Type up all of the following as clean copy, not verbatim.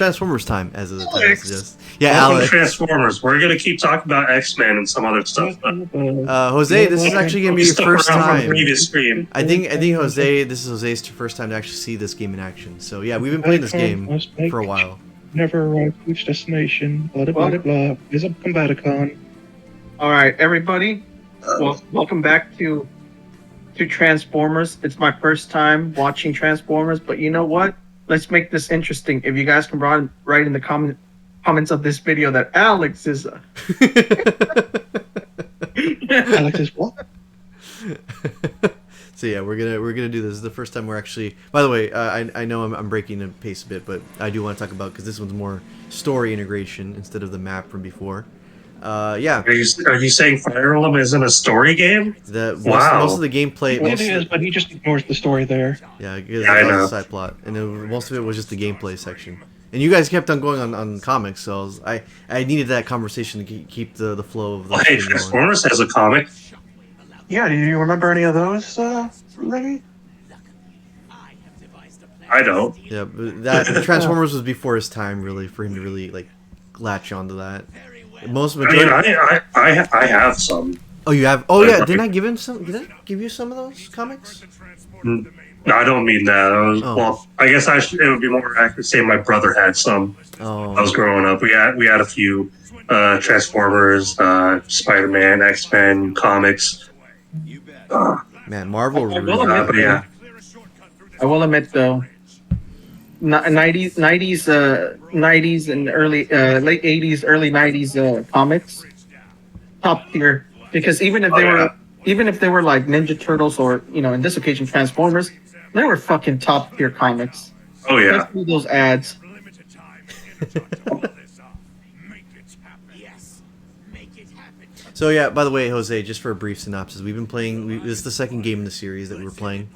Transformers time, as the title suggests. Yeah, Welcome Alex. Transformers. We're gonna keep talking about X-Men and some other stuff. Jose, this is actually gonna be your Stuck first around from time. previous stream. I think Jose, this is Jose's first time to actually see this game in action. So yeah, we've been playing this game for a while. Never arrived at which destination. Blah blah blah blah. Is a Combaticon. All right, everybody. Well, welcome back to Transformers. It's my first time watching Transformers, but you know what? Let's make this interesting. If you guys can write in the comments of this video that Alex is. Alex is what? So yeah, we're gonna do this. This is the first time we're actually. By the way, I know I'm breaking the pace a bit, but I do want to talk about because this one's more story integration instead of the map from before. Yeah. Are you saying Fire Emblem isn't a story game? Most of the gameplay. It is, but he just ignores the story there. Yeah, because I that know. was a side plot, and most of it was just the gameplay section. And you guys kept on going on comics, so I needed that conversation to keep the flow of the. Hey, Transformers has a comic. Yeah, do you remember any of those, Reggie? I don't. Yeah, but that Transformers was before his time, really, for him to really like latch onto that. Most majority. I have some. Oh, you have? Oh, yeah. Didn't I give him some? Did I give you some of those comics? No, I don't mean that. Well, I guess it would be more accurate to say my brother had some. Oh. I was growing up. We had a few Transformers, Spider-Man, X-Men comics. Man, Marvel really. But yeah. I will admit though, 90s and early late 80s, early 90s comics, top tier. Because even if they were like Ninja Turtles or in this occasion Transformers, they were fucking top tier comics. Oh yeah. Especially those ads. So yeah, by the way, Jose, just for a brief synopsis, we've been playing. This is the second game in the series that we were playing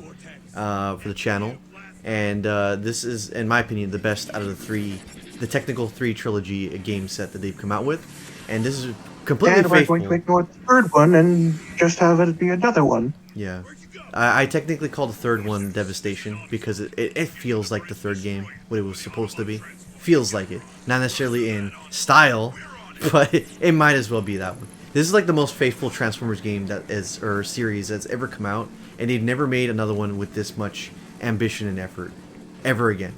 for the channel, and this is, in my opinion, the best out of the technical 3 trilogy game set that they've come out with, and this is completely And we're faithful. going to ignore the third one and just have it be another one. Yeah, I technically call the third one Devastation because it feels like the third game, what it was supposed to be. Feels like it, not necessarily in style, but it might as well be that one. This is like the most faithful Transformers game or series that's ever come out, and they've never made another one with this much ambition and effort ever again.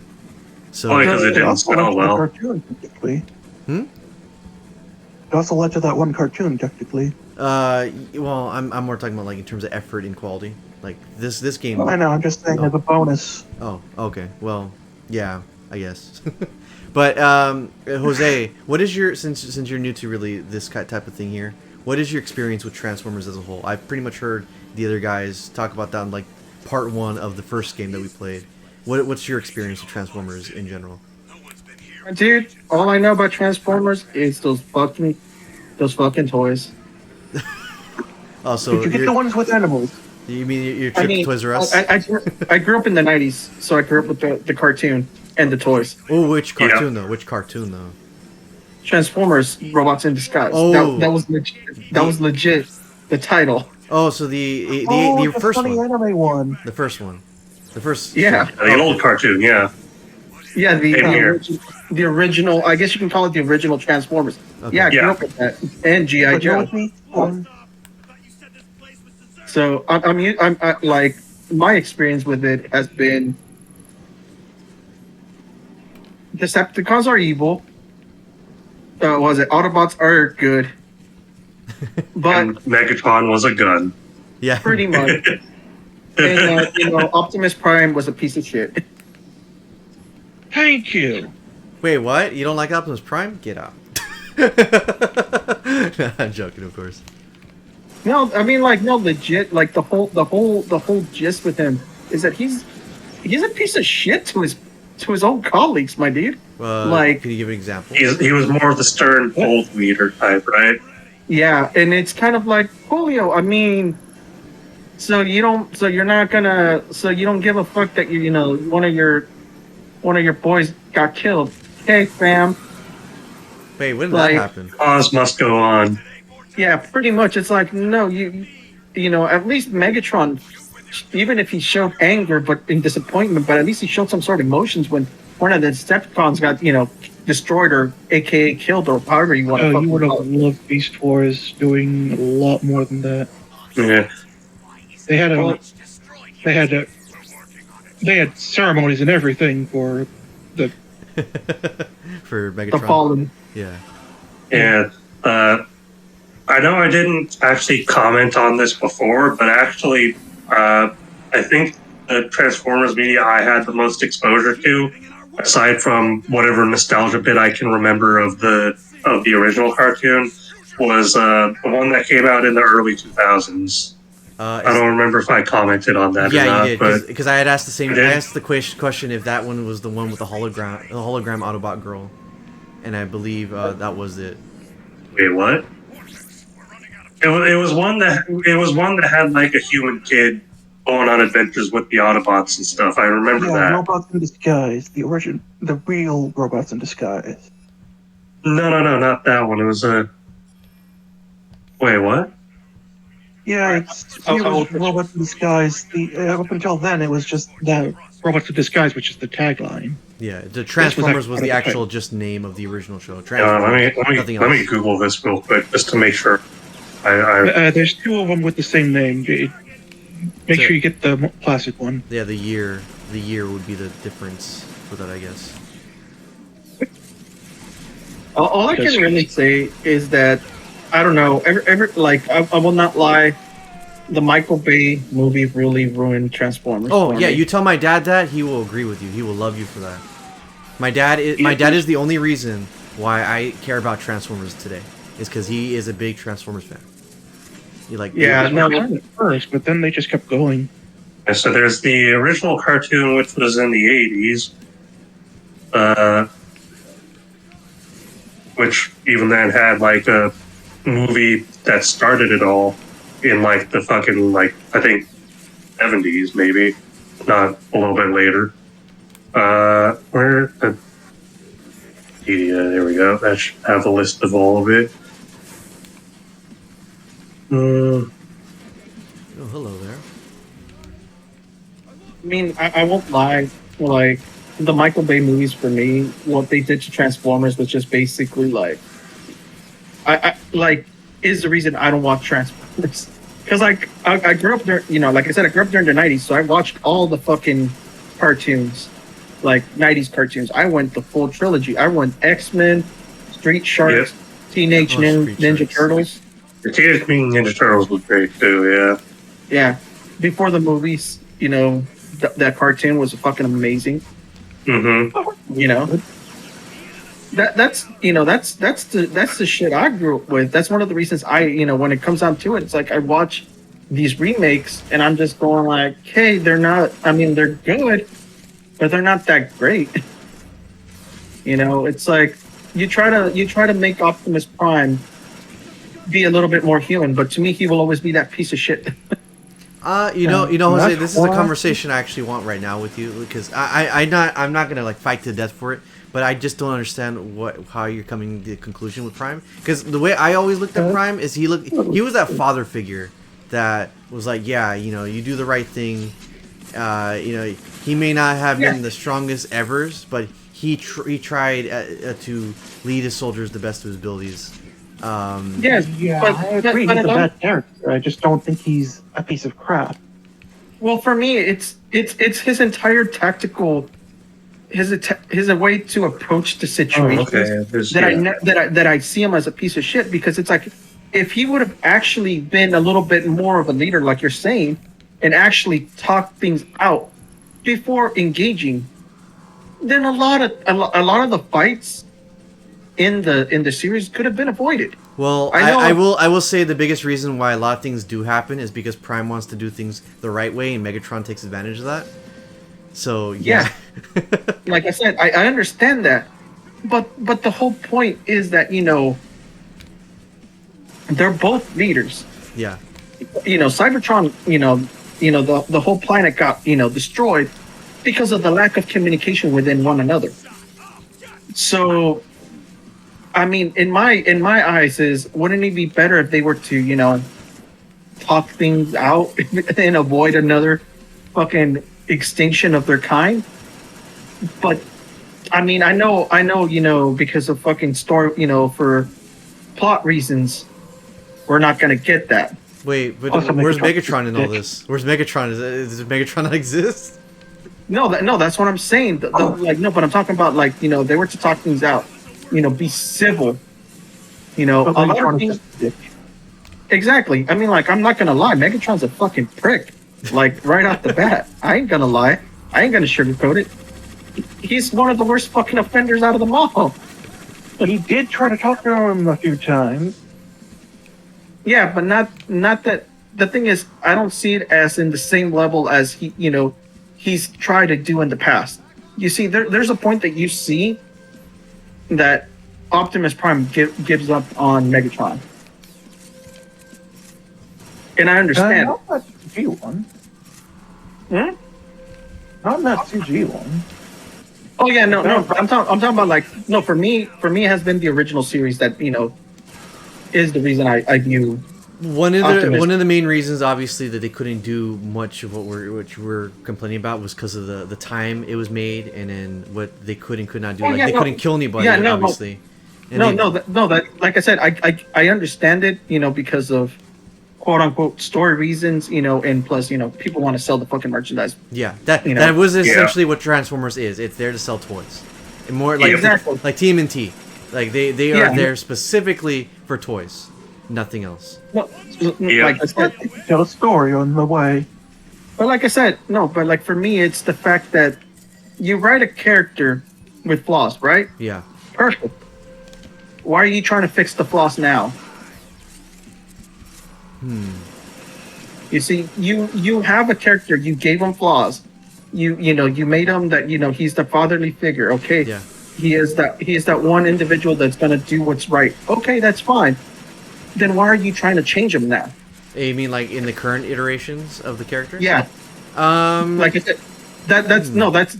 So Because it didn't sell well. Cartoon, technically. Hmm? It also led to that one cartoon, technically. Well, I'm more talking about like in terms of effort and quality. Like this game. I know. I'm just saying as a bonus. Oh, okay. Well, yeah, I guess. But Jose, what is your since you're new to really this type of thing here? What is your experience with Transformers as a whole? I've pretty much heard the other guys talk about that in like part 1 of the first game that we played. What's your experience with Transformers in general? Dude, all I know about Transformers is those fucking toys. Oh, so Did you get the ones with animals? you mean your trip to Toys R Us? I grew up in the 90s, so I grew up with the cartoon and the toys. Oh, which cartoon though? Which cartoon though? Transformers: Robots in Disguise. Oh. That was legit. That was legit. The title. Oh, so the first funny one. anime one. The first one. The first. Yeah. The old cartoon, yeah. Yeah, Same here. the original. I guess you can call it the original Transformers. Okay. Yeah, I grew Yeah. up with that and GI Joe. So I'm like my experience with it has been Decepticons are evil. Was it Autobots are good? But And Megatron was a gun. Yeah. pretty much. And Optimus Prime was a piece of shit. Thank you. Wait, what? You don't like Optimus Prime? Get out. I'm joking, of course. No, I mean no legit. Like the whole gist with him is that he's a piece of shit to his own colleagues, my dude. Like, can you give an example? He was more of the stern, cold leader type, right? yeah, and it's kind of like Julio. I mean, so you don't give a fuck that one of your boys got killed. Hey, fam. Wait, when did like- that happen? Cause must go on. Yeah, pretty much. It's like, no, at least Megatron, even if he showed anger but in disappointment, but at least he showed some sort of emotions when one of the Decepticons got destroyed or AKA killed or however you want to. Oh, you would have loved Beast Wars doing a lot more than that. Yeah. They had ceremonies and everything for the For Megatron. The Fallen. Yeah. And I know I didn't actually comment on this before, but actually, I think the Transformers media I had the most exposure to, aside from whatever nostalgia bit I can remember of the original cartoon, was the one that came out in the early 2000s. I don't remember if I commented on that. Yeah, or not, you did, because I had asked the same. I asked the question if that one was the one with the hologram Autobot girl, and I believe that was it. Wait, what? It was one that had like a human kid going on adventures with the Autobots and stuff. I remember that. Robots in Disguise, the real Robots in Disguise. No, not that one. It was a. Wait, what? Yeah, Robots in Disguise. Up until then, it was just that Robots in Disguise, which is the tagline. Yeah, the Transformers was the actual just name of the original show. Let me Google this real quick just to make sure. There's two of them with the same name. Make sure you get the classic one. Yeah, the year would be the difference for that, I guess. All I can really say is that I don't know. I will not lie. The Michael Bay movie really ruined Transformers. Oh yeah, you tell my dad that, he will agree with you. He will love you for that. My dad is the only reason why I care about Transformers today. Is because he is a big Transformers fan. At first, but then they just kept going. So there's the original cartoon, which was in the 80s, which even then had like a movie that started it all in like the fucking I think 70s maybe, not a little bit later. Where the there we go. That should have a list of all of it. Oh, hello there. I mean, I won't lie. Like the Michael Bay movies for me, what they did to Transformers was just basically I is the reason I don't watch Transformers. Because I grew up there, like I said, I grew up during the 90s, so I watched all the fucking cartoons, like 90s cartoons. I went the full trilogy. I went X-Men, Street Sharks, Teenage Ninja Turtles. The Teenage Mutant Ninja Turtles was great too, yeah. Yeah. Before the movies, that cartoon was fucking amazing. Mm-hmm. That's the shit I grew up with. That's one of the reasons when it comes down to it, it's like I watch these remakes and I'm just going like, hey, they're good, but they're not that great. It's like you try to make Optimus Prime be a little bit more human, but to me he will always be that piece of shit. Jose, this is a conversation I actually want right now with you, because I'm not gonna fight to death for it, but I just don't understand how you're coming to the conclusion with Prime. Because the way I always looked at Prime is he was that father figure that was like, yeah, you do the right thing. He may not have been the strongest ever, but he tried to lead his soldiers the best of his abilities. I agree. He's a bad character. I just don't think he's a piece of crap. Well, for me, it's his entire tactical, his way to approach the situation that I see him as a piece of shit, because it's like if he would have actually been a little bit more of a leader, like you're saying, and actually talked things out before engaging, then a lot of the fights in the series could have been avoided. Well, I will say the biggest reason why a lot of things do happen is because Prime wants to do things the right way, and Megatron takes advantage of that. So yeah. Like I said, I understand that, but the whole point is that they're both leaders. Yeah. Cybertron, the whole planet got destroyed because of the lack of communication within one another. So, I mean, in my eyes, wouldn't it be better if they were to talk things out and avoid another fucking extinction of their kind? But I mean, I know, because of fucking story, for plot reasons, we're not gonna get that. Wait, but Also, where's Megatron's Megatron in all dick. this? Where's Megatron? Does Megatron not exist? No, that's what I'm saying. No, but I'm talking about they were to talk things out, be civil. But A lot of Megatron is things. just a dick. Exactly. I mean, I'm not gonna lie. Megatron's a fucking prick. Like right off the bat, I ain't gonna lie. I ain't gonna sugarcoat it. He's one of the worst fucking offenders out of them all. But he did try to talk to him a few times. Yeah, but not that. The thing is, I don't see it as in the same level as he's tried to do in the past. You see, there's a point that you see that Optimus Prime gives up on Megatron, and I understand. Not that CG one. Hmm? Not in that CG one. Oh yeah, no. But I'm talking about no. For me, it has been the original series that is the reason I view. One Optimus. of the main reasons, obviously, that they couldn't do much of what we're complaining about was because of the time it was made, and then what they could and could not do. Oh, Like yeah, they no. couldn't kill anybody, Yeah, no, obviously. And That like I said, I understand it, because of quote unquote story reasons, and plus, people want to sell the fucking merchandise. Yeah, that You know? that was essentially what Transformers is. It's there to sell toys, and more like Exactly. like TMNT. Like they Yeah. are there specifically for toys, nothing else. No, Yeah. like I said, Tell a story on the way. but like I said, no, but like for me, it's the fact that you write a character with flaws, right? Yeah, Perfect. Why are you trying to fix the flaws now? You see, you have a character, you gave him flaws. You made him that he's the fatherly figure. Okay. yeah. He is that one individual that's gonna do what's right. Okay, that's fine. Then why are you trying to change him now? You mean like in the current iterations of the character? Yeah. Like I said, that's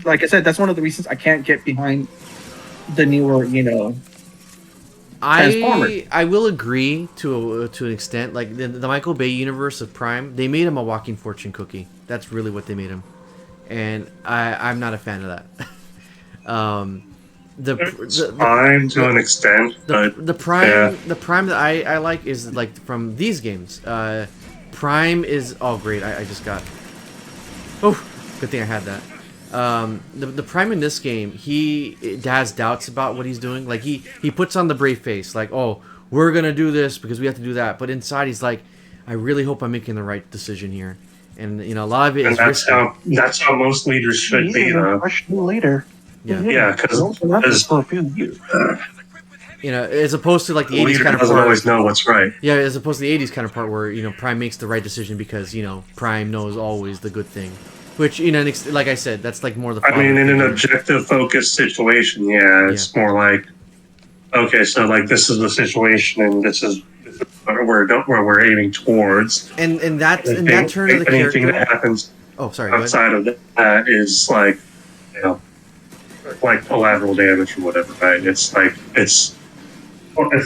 like I said, that's one of the reasons I can't get behind the newer, Transformers. I will agree to an extent. Like the Michael Bay universe of Prime, they made him a walking fortune cookie. That's really what they made him, and I'm not a fan of that. It's fine to an extent, but the Prime yeah. the Prime that I like is like from these games. Prime is great. I just got good thing I had that. The Prime in this game, he has doubts about what he's doing. Like he puts on the brave face, like, oh, we're gonna do this because we have to do that. But inside, he's like, I really hope I'm making the right decision here. And a lot of it and is that's risky. that's how most leaders should He's be, a though. fresh new leader. Yeah. Yeah, He's also not because for a few years. As opposed to like the the 80s leader kind of doesn't part. always know what's right. Yeah, as opposed to the 80s kind of part where Prime makes the right decision because Prime knows always the good thing. Which like I said, that's like more the. I mean, in an figure. objective focused situation, yeah, it's more like, okay, so like this is the situation, and this is where we're aiming towards. And that turn of the anything character. that happens Oh, sorry. Go ahead. outside of that is like, like collateral damage or whatever, right? It's like it's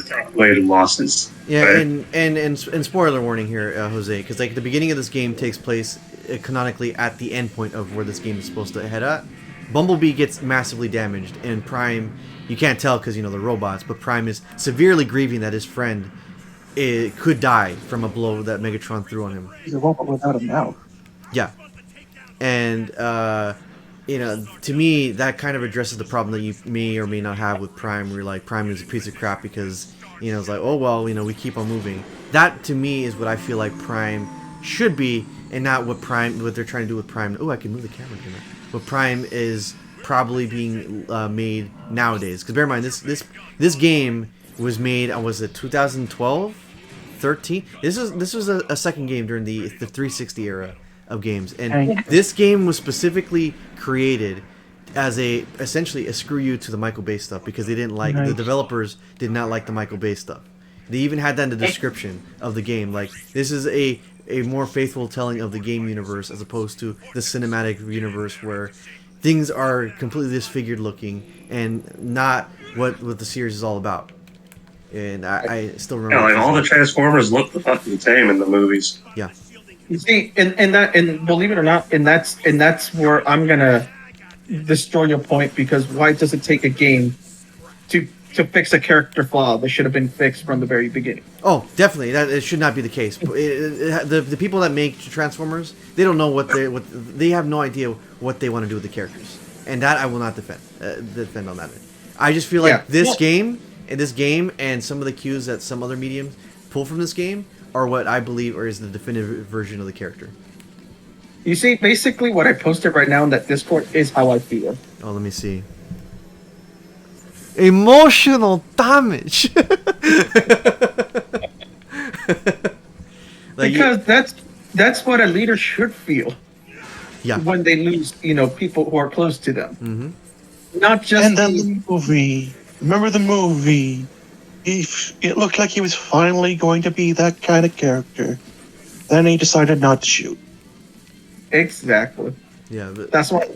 calculated losses. Yeah, right? and spoiler warning here, Jose, because like the beginning of this game takes place canonically at the end point of where this game is supposed to head at. Bumblebee gets massively damaged, and Prime, you can't tell because the robots, but Prime is severely grieving that his friend could die from a blow that Megatron threw on him. He's a robot without a mouth. Yeah, and to me that kind of addresses the problem that you may or may not have with Prime, where you're like Prime is a piece of crap because it's like, oh well, we keep on moving. That to me is what I feel like Prime should be, and not what they're trying to do with Prime. Oh, I can move the camera here. What Prime is probably being made nowadays. Because bear in mind, this game was made. Was it 2012, 13? This was a second game during the 360 era of games, and this game was specifically created as essentially a screw you to the Michael Bay stuff because they didn't like the developers did not like the Michael Bay stuff. They even had that in the description of the game. Like, this is a more faithful telling of the game universe as opposed to the cinematic universe where things are completely disfigured looking and not what the series is all about. And I still remember. Yeah, like all the Transformers look the fucking same in the movies. Yeah. You see, and believe it or not, and that's where I'm gonna destroy your point, because why does it take a game to fix a character flaw that should have been fixed from the very beginning? Oh, definitely. That it should not be the case. The people that make Transformers, they don't know what they have no idea what they want to do with the characters, and that I will not defend on that. I just feel like this game and some of the cues that some other mediums pull from this game are what I believe is the definitive version of the character. You see, basically what I posted right now in that Discord is how I feel. Oh, let me see. Emotional damage. Because that's what a leader should feel. Yeah. When they lose, people who are close to them. Mm-hmm. Not just. And then the movie. Remember the movie? It looked like he was finally going to be that kind of character. Then he decided not to shoot. Exactly. Yeah. That's what.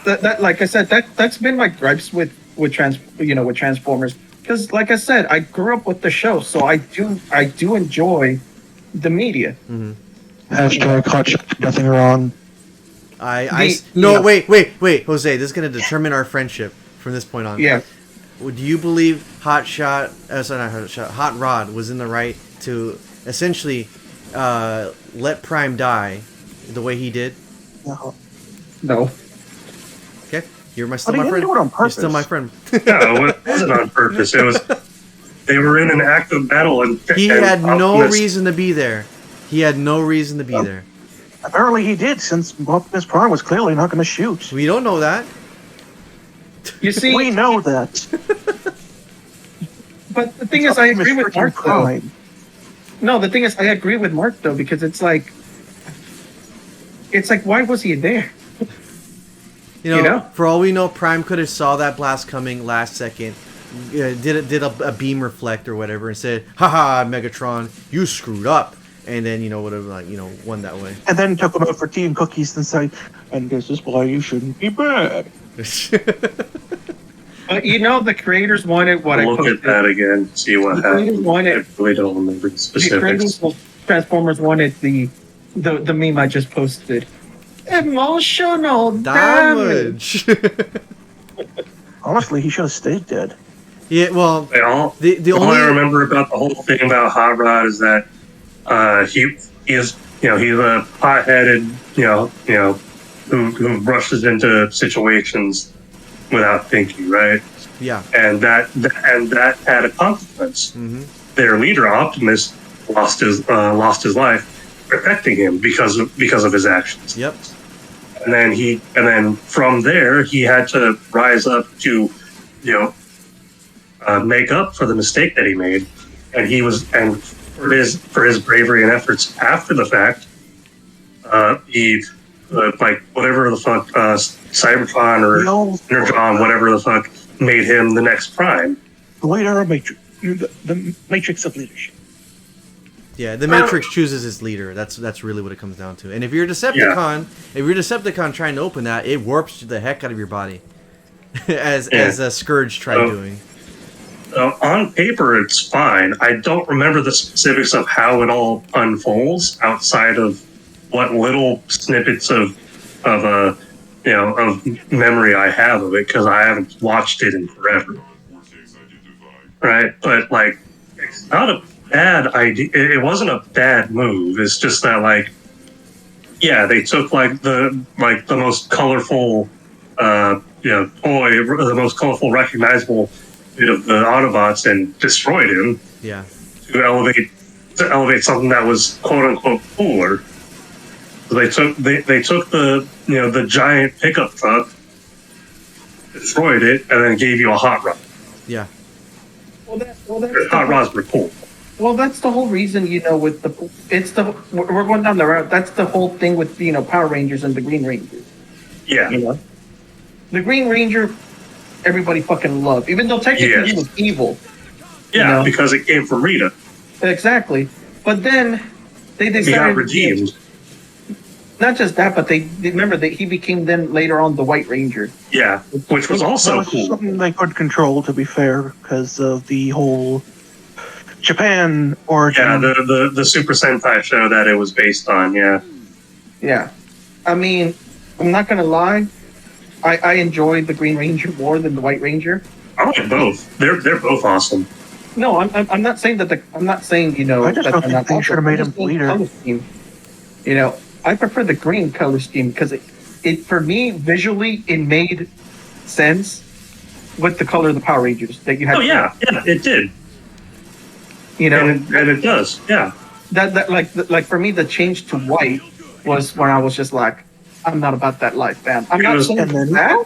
That like I said, that's been my gripes with Transformers. Because like I said, I grew up with the show, so I do enjoy the media. Mm-hmm. Hashtag hot shot, nothing wrong. Wait, Jose. This is gonna determine our friendship from this point on. Yeah. Do you believe Hot Rod was in the right to essentially let Prime die the way he did? No. Okay, you're But still he my didn't friend. do it on You're purpose. still my friend. No, it wasn't on purpose. It was they were in an active battle, and He and had no Optimus- reason to be there. He had no reason to be there. Apparently he did, since Optimus Prime was clearly not going to shoot. We don't know that. You see, We know that. but the thing is, I agree with Mark though. Prime. No, the thing is, I agree with Mark though, because it's like, why was he there? You know, for all we know, Prime could have saw that blast coming last second, did a beam reflect or whatever, and said, "Haha, Megatron, you screwed up," and then would have won that way. And then took him out for tea and cookies and said, and this is why you shouldn't be bad. But the creators wanted what I Look posted. at that again. See what The creators happened. wanted. I really don't remember the The specifics. creators of Transformers wanted the meme I just posted. Emotional damage. Honestly, he should have stayed dead. Yeah, well, All the I only remember about the whole thing about Hot Rod is that he is he's a hot-headed who rushes into situations without thinking, right? yeah. And that had a consequence. Mm-hmm. Their leader Optimus lost his life protecting him because of his actions. Yep. And then from there he had to rise up to make up for the mistake that he made, and for his bravery and efforts after the fact, he whatever the fuck Cybertron or Energon, whatever the fuck, made him the next Prime. The leader of Matrix. The Matrix of leadership. Yeah, the Matrix chooses its leader. That's really what it comes down to. And if you're Decepticon trying to open that, it warps the heck out of your body, as Scourge tried doing. On paper, it's fine. I don't remember the specifics of how it all unfolds outside of what little snippets of memory I have of it, because I haven't watched it in forever. Right, but it's not a bad idea. It wasn't a bad move. It's just that they took the most colorful toy, the most colorful recognizable bit of the Autobots and destroyed him. Yeah. To elevate something that was quote unquote cooler. So they took the giant pickup truck, destroyed it, and then gave you a hot rod. Yeah. Hot rods were cool. Well, that's the whole reason, with we're going down the route. That's the whole thing with, Power Rangers and the Green Ranger. Yeah. The Green Ranger, everybody fucking loved, even though technically he was evil. Yeah, because it came from Rita. Exactly. But then they decided... He got redeemed. Not just that, but they remember that he became then later on the White Ranger. Yeah, which was also That was cool. something they could control, to be fair, because of the whole Japan origin. Yeah, the Super Sentai show that it was based on. Yeah. Yeah. I mean, I'm not gonna lie. I enjoy the Green Ranger more than the White Ranger. I like both. They're both awesome. No, I'm not saying that I'm not saying I just that don't they're think not they awesome. should have made I'm him just saying the bleeder. color scheme. You know, I prefer the green color scheme because it for me visually it made sense with the color of the Power Rangers that you had. Oh yeah, it did, You know, and it does. Yeah, that like for me the change to white was when I was just like, I'm not about that life, man. I'm It not was- saying and then- that.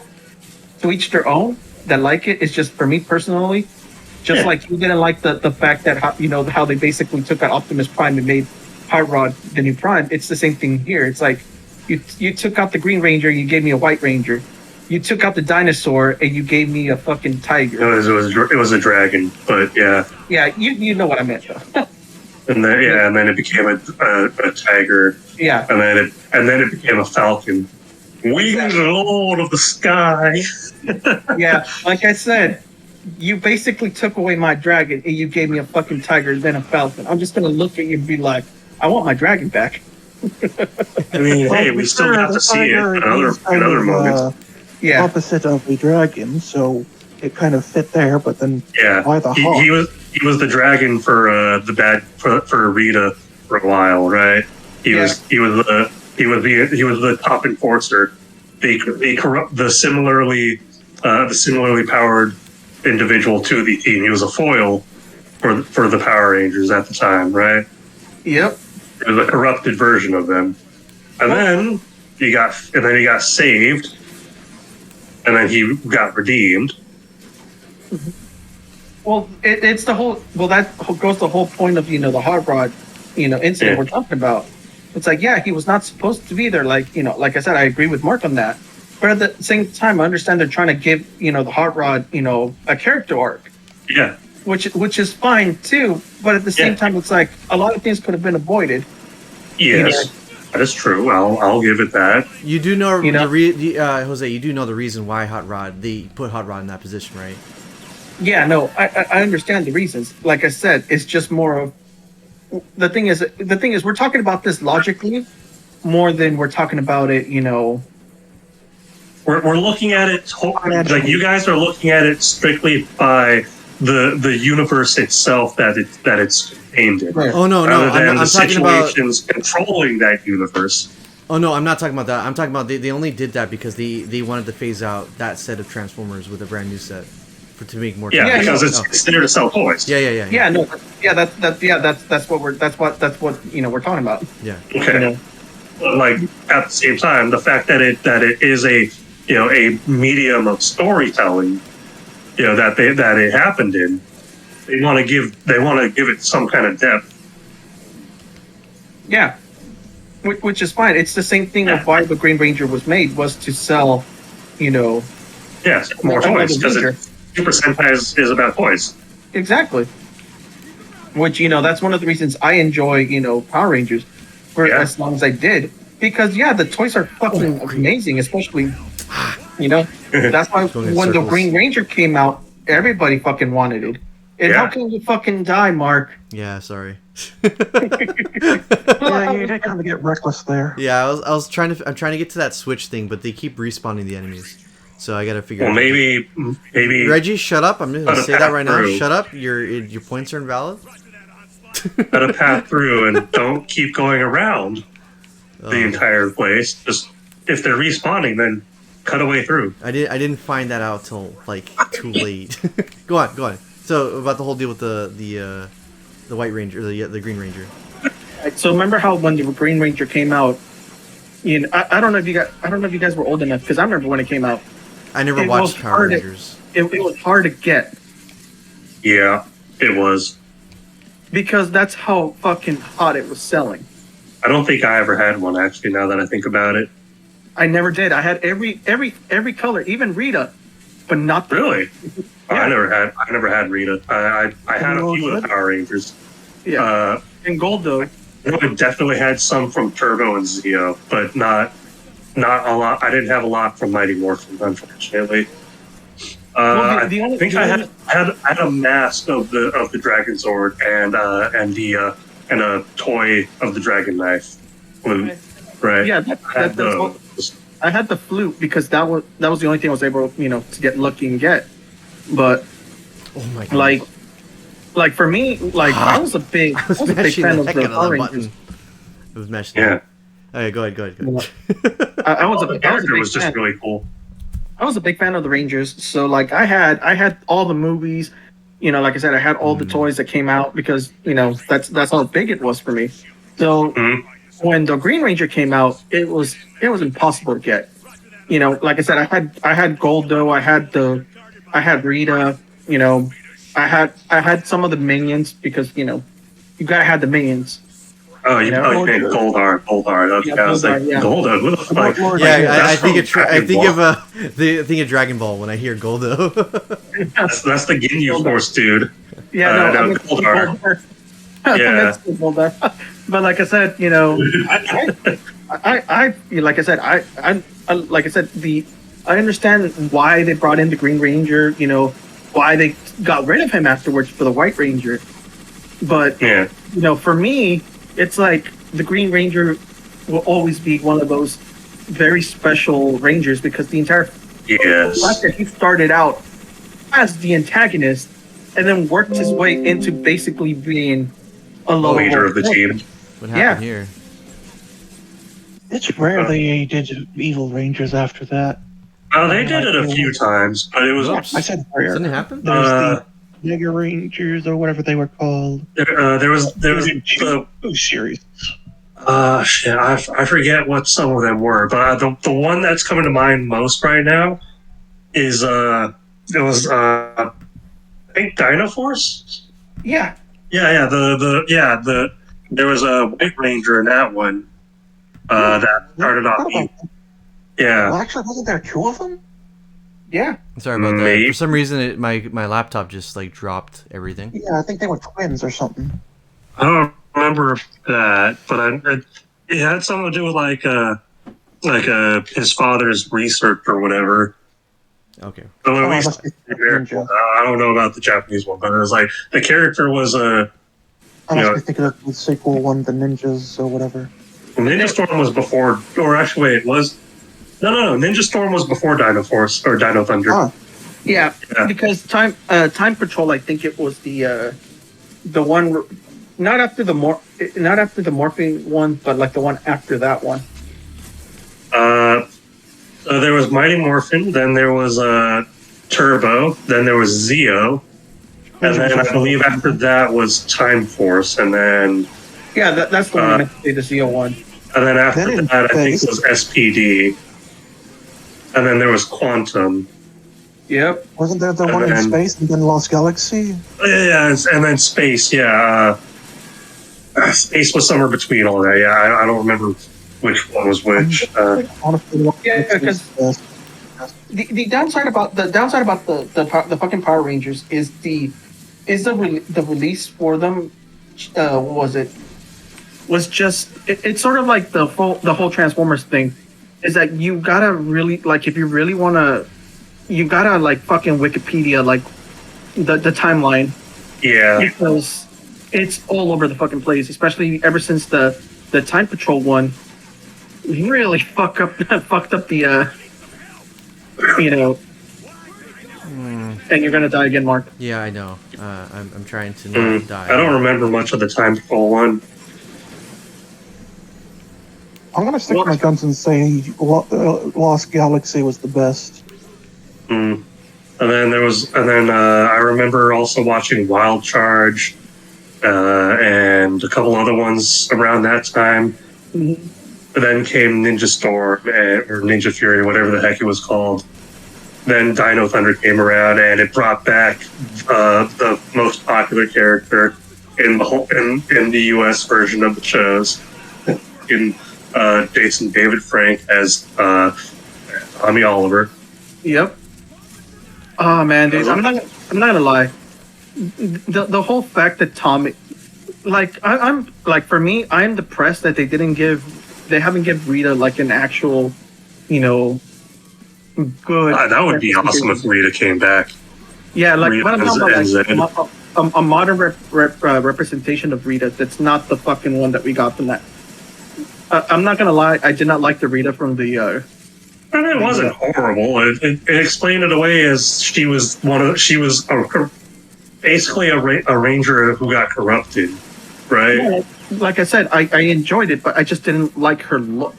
To each their own. That like it. It's just for me personally. Just Yeah. like you didn't like the fact that how they basically took out Optimus Prime and made Hot Rod the new Prime. It's the same thing here. It's like you took out the Green Ranger, you gave me a White Ranger. You took out the dinosaur and you gave me a fucking tiger. it was a dragon, but yeah, Yeah, you know what I meant though. and then it became a tiger, Yeah. and then it became a falcon. Winged Lord of the Sky. Yeah, like I said, you basically took away my dragon and you gave me a fucking tiger and then a falcon. I'm just gonna look at you and be like, I want my dragon back. I mean, hey, Well, we still sure, got to the see it tiger in is kind other of, moments. Yeah, opposite of the dragon, so it kind of fit there. But then Yeah, why the he hawk? was the dragon for for Rita for a while, right? He was the top enforcer, the similarly powered individual to the team. He was a foil for the Power Rangers at the time, right? yep. It was a corrupted version of them, and then he got saved, and then he got redeemed. Well, it's the whole. Well, that goes the whole point of the Hot Rod, incident Yeah. we're talking about. It's like, yeah, he was not supposed to be there. Like like I said, I agree with Mark on that. But at the same time, I understand they're trying to give the Hot Rod a character arc, Yeah, which is fine too. But at the same Yeah. time, it's like a lot of things could have been avoided. yes, that is true. I'll give it that. You do know, You know? Jose. You do know the reason why they put Hot Rod in that position, right? Yeah, no, I understand the reasons. Like I said, it's just more of the thing is we're talking about this logically more than we're talking about it. We're looking at it like you guys are looking at it strictly by the universe itself that it's contained in. Right. Oh no, Rather than I'm the talking about. situations controlling that universe. Oh no, I'm not talking about that. I'm talking about they only did that because they wanted to phase out that set of Transformers with a brand new set to make more. Yeah, Yeah, because no. it's there to sell toys. Yeah, no, yeah, that's what we're we're talking about. Yeah. Okay. Like at the same time, the fact that it is a a medium of storytelling, that it happened in, they want to give it some kind of depth. Yeah, which is fine. It's the same thing of why the Green Ranger was made, was to sell, Yes, more Another toys because Ranger. Super Sentai is about toys. Exactly. Which that's one of the reasons I enjoy Power Rangers for Yeah. as long as I did, because the toys are fucking amazing, especially that's why Going in when the circles. Green Ranger came out, everybody fucking wanted it. And how Yeah. can you fucking die, Mark? Yeah, sorry. Yeah, you did kind of get reckless there. Yeah, I'm trying to get to that switch thing, but they keep respawning the enemies, so I gotta figure. Well, out. maybe Reggie, shut up! I'm just gonna Gotta say that pass right now. through. Shut up! Your points are invalid. gotta pass through and don't keep going around Oh, the entire place. Just if they're respawning, then cut away through. I didn't find that out till like too late. Go on. So about the whole deal with the White Ranger, the Green Ranger. So remember how when the Green Ranger came out, I don't know if you guys were old enough, because I remember when it came out. I never It watched was Power hard to- Rangers. It was hard to get Yeah, it was. because that's how fucking hot it was selling. I don't think I ever had one actually. Now that I think about it, I never did. I had every color, even Rita, but not the really, Yeah. I never had Rita. I had a few of the Power Rangers. yeah. In gold though. I know I definitely had some from Turbo and Zeo, but not a lot. I didn't have a lot from Mighty Morphin, unfortunately. Well, the I only- think the I only- had a mask of the Dragon Sword and a toy of the Dragon Knife. Right. Yeah, I had that's what, those. I had the flute because that was the only thing I was able, to get lucky and get. But Oh my god! like for me, like I was a big fan of the Power Rangers. I was mashing. Yeah. Okay, go ahead. I was a The big character was just fan. really cool. I was a big fan of the Rangers, so like I had all the movies, like I said, I had all the toys that came out because that's how big it was for me. So Mhm. when the Green Ranger came out, it was impossible to get. Like I said, I had Goldo, I had Rita, I had some of the minions because you gotta have the minions. Oh, you Yeah. meant Goldar. Okay, Yeah, I was like, Goldar, yeah. Goldar? Who the fuck? Lord, Yeah, That's I think from I think Dragon of think of Dragon Ball when I hear Goldo. That's the Ginyu Goldar. Force dude. Yeah, No, I mean, Goldar. Yeah. Yeah. But like I said, like I said, like I said, I understand why they brought in the Green Ranger. Why they got rid of him afterwards for the White Ranger. But Yeah. for me, it's like the Green Ranger will always be one of those very special Rangers because the entire fact Yes. that he started out as the antagonist and then worked his way into basically being a The low leader of the team. What happened here? It's rare they did evil Rangers after that. Oh, they did it a few times, but it was Whoops. I said rare. Didn't it happen? There's Uh, the Mega Rangers or whatever they were called. there was two series. shit, I forget what some of them were, but the one that's coming to mind most right now is I think Dino Force. Yeah. Yeah, there was a White Ranger in that one. That started off. Yeah. Well, actually, wasn't there two of them? Yeah. Sorry about that. Maybe. For some reason, my laptop just like dropped everything. Yeah, I think they were twins or something. I don't remember that, but it had something to do with like his father's research or whatever. Okay. So at Oh, it least must be Ninja. I don't know about the Japanese one, but it was like the character was I must Yeah. be thinking of the sequel one, the Ninjas or whatever. Ninja Storm was before, or actually wait, it was no. Ninja Storm was before Dino Force or Dino Thunder. Ah, Yeah. Yeah. Because Time Patrol, I think it was the one not after the morphing one, but like the one after that one. So there was Mighty Morphin, then there was Turbo, then there was Zeo, and then I believe after that was Time Force, and then Yeah, that's the one I meant to say, the Zeo one. after Then in that I think space- it was SPD, and then there was Quantum. Yep. wasn't there the And one in then- space and then Lost Galaxy? Yeah, and then Space. Yeah, Space was somewhere between all that. Yeah, I don't remember which one was which. Honestly, Lost Yeah, Galaxy because- was best. The downside about the fucking Power Rangers is the release for them. Was just it's sort of like the whole Transformers thing. Is that you gotta really like if you really wanna, you gotta like fucking Wikipedia like the timeline Yeah, because it's all over the fucking place. Especially ever since the Time Patrol one really fucked up the and you're gonna die again, Mark. Yeah, I know. I'm trying to not die. I don't remember much of the Time Patrol one. I'm gonna stick to my guns and say Lost Galaxy was the best. Mm. And then I remember also watching Wild Charge, and a couple other ones around that time. Mhm. But then came Ninja Storm or Ninja Fury, whatever the heck it was called. Then Dino Thunder came around, and it brought back the most popular character in the U.S. version of the shows, in Jason David Frank as Tommy Oliver. Yep. Oh man, dude, I'm not gonna lie. The whole fact that Tommy, like, I'm like for me, I'm depressed that they haven't given Rita like an actual, good. That would be awesome if Rita came back. Yeah, like Rita what I'm talking as about, like a modern representation of Rita that's not the fucking one that we got from that. I'm not gonna lie, I did not like the Rita from the And it wasn't horrible. It explained it away as she was basically a ranger who got corrupted, right? Yeah, like I said, I enjoyed it, but I just didn't like her look.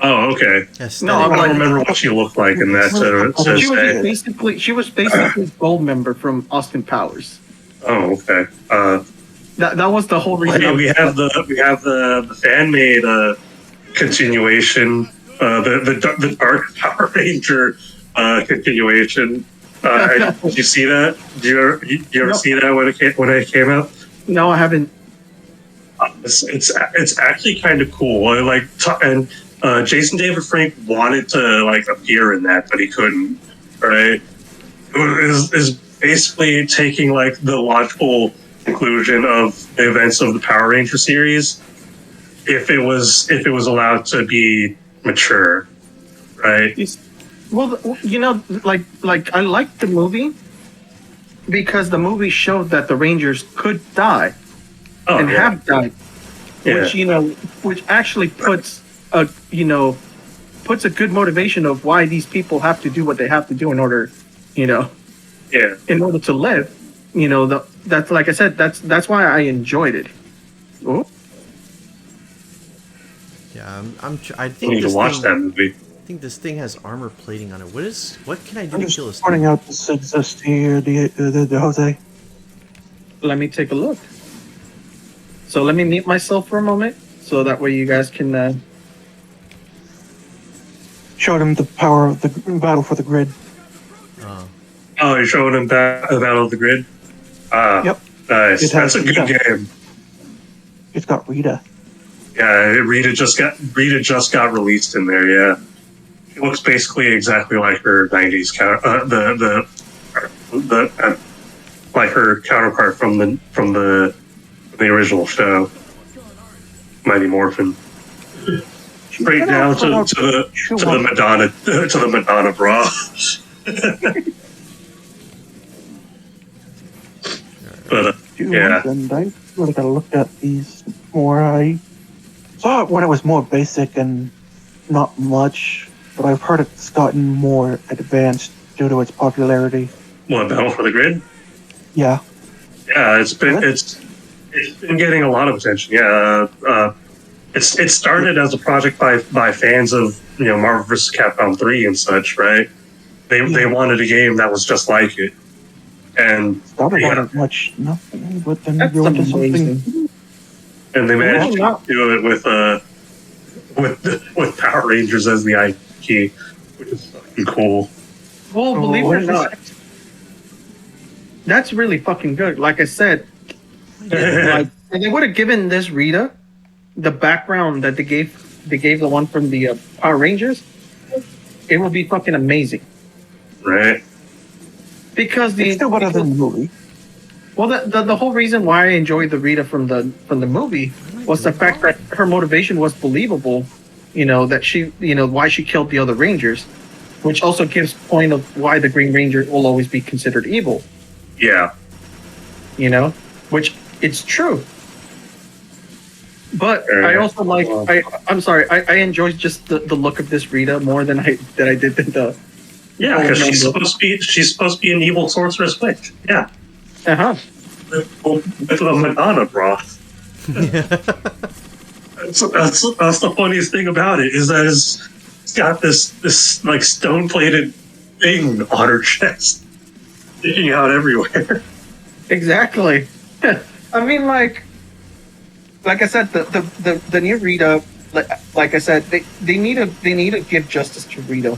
Oh, okay. Aesthetic. No, I I'm don't like- remember what she looked like in that. She was basically a gold member from Austin Powers. Oh, okay. That was the whole reason. Hey, we have the fan made continuation, the Dark Power Ranger continuation. Did you see that? Did you ever No. see that when it came out? No, I haven't. It's actually kind of cool. And Jason David Frank wanted to like appear in that, but he couldn't. Right? It is basically taking like the logical conclusion of the events of the Power Ranger series, if it was allowed to be mature, right? Well, you know, like I liked the movie because the movie showed that the Rangers could die and have died, which which actually puts a good motivation of why these people have to do what they have to do in order, in order to live. That's like I said, that's why I enjoyed it. Oh. Yeah, I I think need to this watch thing, that movie. I think this thing has armor plating on it. What can I do I'm to just kill this pointing thing? out this exists here, the Jose. Let me take a look. So let me mute myself for a moment, so that way you guys can. Showed him the power of the battle for the grid. Oh, you're showing him Battle of the Grid? Yep. Nice. It has That's a good Rita. game. It's got Rita. Yeah, Rita just got released in there. Yeah, she looks basically exactly like her '90s like her counterpart from the original show, Mighty Morphin. Straight down to the Madonna bra. But yeah. And I really gotta look at these more. I saw it when it was more basic and not much, but I've heard it's gotten more advanced due to its popularity. What, Battle for the Grid? Yeah. Yeah, it's been getting a lot of attention. Yeah, it started as a project by fans of Marvel vs. Capcom 3 and such, right? They wanted a game that was just like it, and Started out as much nothing, but then That's grew into amazing. something. and they managed Wow. to do it with Power Rangers as the IP, which is fucking cool. Well, believe it or not, that's really fucking good. Like I said, like, and they would have given this Rita the background that they gave the one from the Power Rangers, it would be fucking amazing. Right? Because It's still better than the movie. well, the whole reason why I enjoyed the Rita from the movie was the fact that her motivation was believable. That she, why she killed the other Rangers, which also gives point of why the Green Ranger will always be considered evil. Yeah. Which it's true. But Fair I enough. also like I'm sorry, I enjoyed just the look of this Rita more than I did the Yeah, because she's supposed to be an evil sorceress witch. Yeah. uh-huh. With a Madonna bra. That's the funniest thing about it, is that it's got this like stone plated thing on her chest, sticking out everywhere. Exactly. I mean, like I said, the new Rita, like I said, they need to give justice to Rita,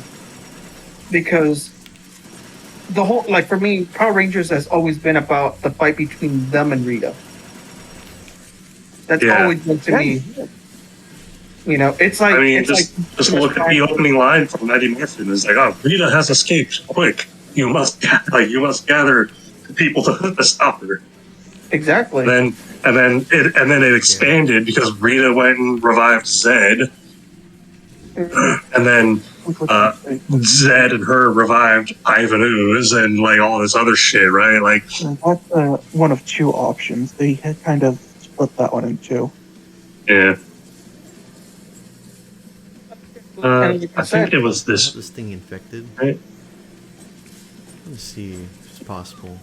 because the whole, like, for me, Power Rangers has always been about the fight between them and Rita. That's Yeah. always been to me. It's like, I mean, it's just like look at the opening line from Mighty Morphin. It's like, oh, Rita has escaped. Quick, you must gather people to stop her. exactly. And then it expanded because Rita went and revived Zed, and then Zed and her revived Ivan Ooze and like all this other shit, right? Like, That's one of two options. They had kind of split that one in two. yeah, And like I think it was I have this. this thing infected. Right? Let's see if it's possible.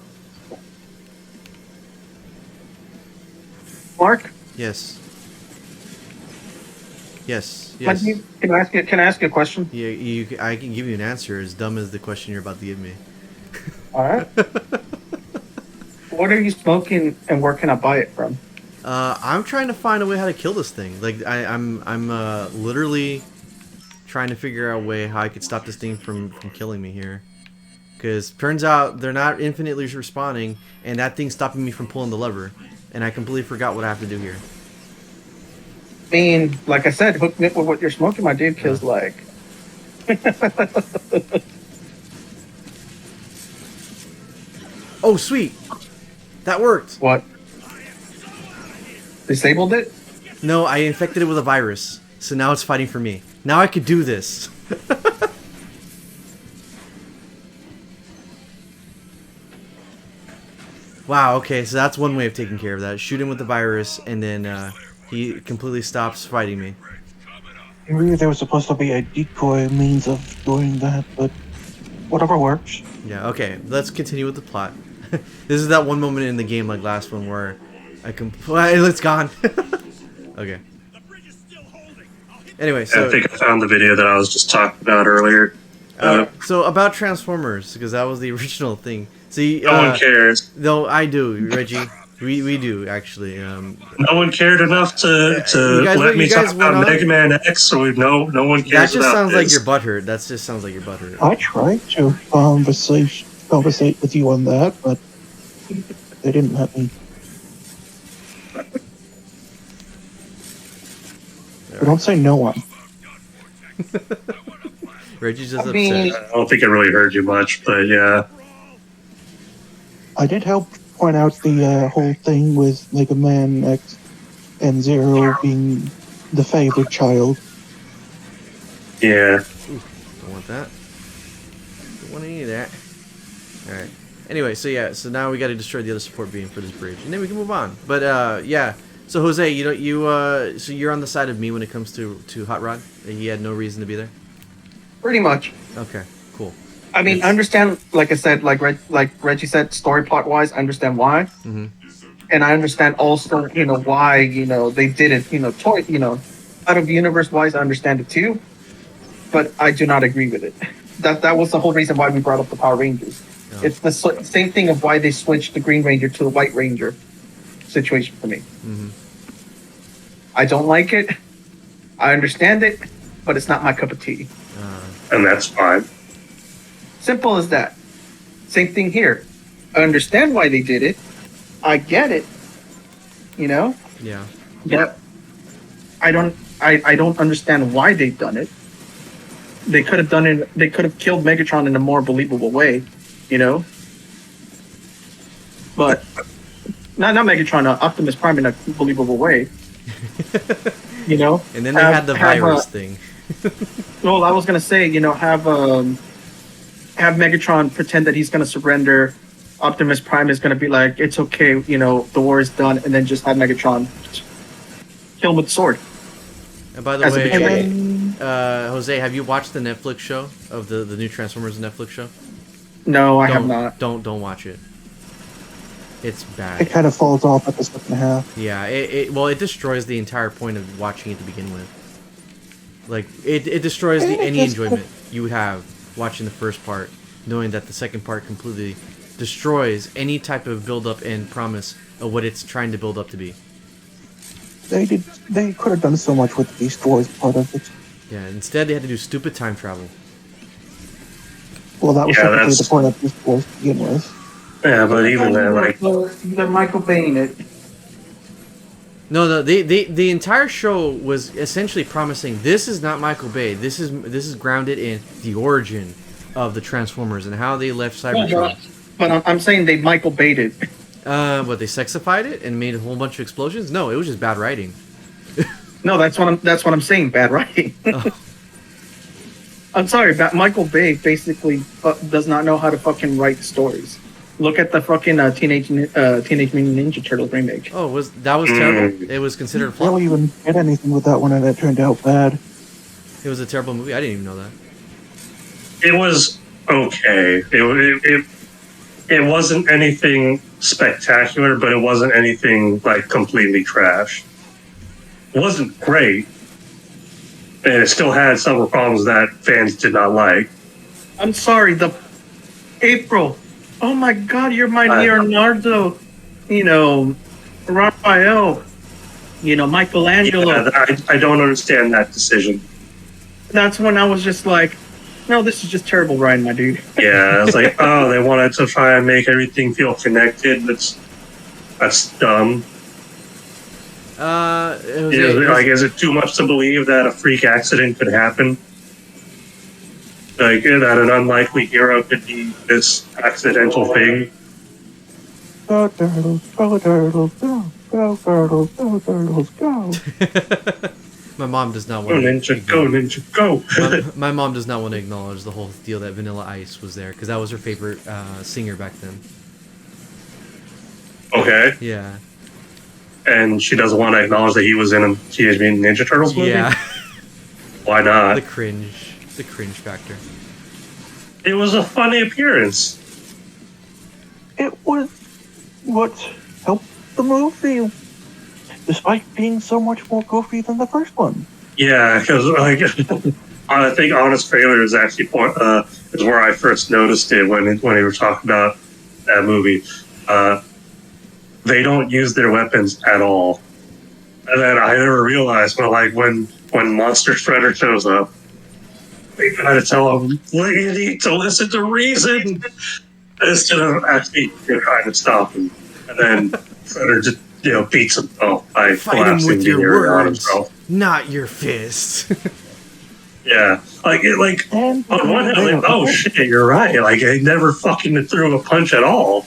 Mark, Yes. Yes. can Yes. I ask you a question? Yeah, I can give you an answer as dumb as the question you're about to give me. All right. What are you smoking, and where can I buy it from? I'm trying to find a way how to kill this thing. Like I'm literally trying to figure out a way how I could stop this thing from killing me here. Because turns out they're not infinitely respawning, and that thing's stopping me from pulling the lever, and I completely forgot what I have to do here. I mean, like I said, hook me up with what you're smoking, my dude, because, like... Oh, sweet! That worked! What? Disabled it? No, I infected it with a virus, so now it's fighting for me. Now I could do this! Wow, okay, so that's one way of taking care of that. Shoot him with the virus, and then he completely stops fighting me. Maybe there was supposed to be a decoy means of doing that, but whatever works. Yeah, okay, let's continue with the plot. This is that one moment in the game like last one where well, it's gone. Okay. Anyway, so... I think I found the video that I was just talking about earlier. So about Transformers, because that was the original thing. See, No one cares. No, I do, Reggie. We do actually. No one cared enough to You guys- let me you guys talk went about on? Mega Man X, so no one That cares just about sounds like this. you're butthurt. That just sounds like you're butthurt. I tried to conversate with you on that, but they didn't let me. But don't say no one. Reggie's just I mean- upset. I don't think I really heard you much, but yeah. I did help point out the whole thing with Mega Man X and Zero being the favorite child. Yeah. Don't want that. Don't want any of that. Alright. Anyway, so yeah, so now we got to destroy the other support beam for this bridge, and then we can move on. But yeah. So Jose, so you're on the side of me when it comes to Hot Rod. He had no reason to be there. Pretty much. Okay, cool. I mean, I understand, like I said, like Reggie said, story plot wise, I understand why. Mm-hmm. And I understand also, why, they did it, out of universe wise, I understand it too. But I do not agree with it. That was the whole reason why we brought up the Power Rangers. Oh. It's the same thing of why they switched the Green Ranger to the White Ranger situation for me. Mm-hmm. I don't like it. I understand it, but it's not my cup of tea. And that's fine. Simple as that. Same thing here. I understand why they did it. I get it. Yeah. But I don't understand why they've done it. They could have done it. They could have killed Megatron in a more believable way, But not Megatron, Optimus Prime in a believable way, And then they had the virus thing. Well, I was gonna say, have Megatron pretend that he's gonna surrender. Optimus Prime is gonna be like, it's okay, the war is done, and then just have Megatron kill him with the sword. And by the As a way, betrayal. Jose, have you watched the Netflix show of the new Transformers Netflix show? No, I have not. Don't watch it. It's It bad. kind of falls off at the second half. Yeah, it destroys the entire point of watching it to begin with. Like it destroys any enjoyment you would have watching the first part, knowing that the second part completely destroys any type of build up and promise of what it's trying to build up to be. They could have done so much with the Beast Wars part of it. Yeah, instead they had to do stupid time travel. Well, that was Yeah, technically that's- the point of Beast Wars to begin with. Yeah, but even then, like, They're Michael Baying it. No, the entire show was essentially promising this is not Michael Bay. This is grounded in the origin of the Transformers and how they left Cybertron. But I'm saying they Michael baited. What, they sexified it and made a whole bunch of explosions? No, it was just bad writing. No, that's what I'm saying. Bad writing. Oh. I'm sorry, but Michael Bay basically does not know how to fucking write stories. Look at the fucking Teenage Mutant Ninja Turtles remake. Oh, that was terrible. It was considered a I don't flop. even get anything with that one, and it turned out bad. It was a terrible movie. I didn't even know that. It was okay. It wasn't anything spectacular, but it wasn't anything like completely trash. It wasn't great, and it still had several problems that fans did not like. I'm sorry, the April. Oh my God, you're my Leonardo. Raphael. Michelangelo. Yeah, I don't understand that decision. That's when I was just like, no, this is just terrible writing, my dude. Yeah, it's like, oh, they wanted to try and make everything feel connected. That's dumb. Is it too much to believe that a freak accident could happen? Like, that an unlikely hero could be this accidental thing? Go turtles, go turtles, go, go turtles, go turtles, go. My mom does not Go want ninja, go ninja, go! my mom does not want to acknowledge the whole deal that Vanilla Ice was there because that was her favorite singer back then. Okay. Yeah. And she doesn't want to acknowledge that he was in a Teenage Mutant Ninja Turtles movie? Yeah. Why not? The cringe factor. It was a funny appearance. It was what helped the movie, despite being so much more goofy than the first one. Yeah, because I think Honest Trailer is actually is where I first noticed it when they were talking about that movie. They don't use their weapons at all, and then I never realized, when Monster Shredder shows up, they try to tell him, "Well, you need to listen to reason," instead of actually trying to stop him, and then Shredder just beats himself by Fight him collapsing with the your area on words, himself. not your fist. Yeah, And on one hand, oh shit, you're right. Like, I never fucking threw a punch at all.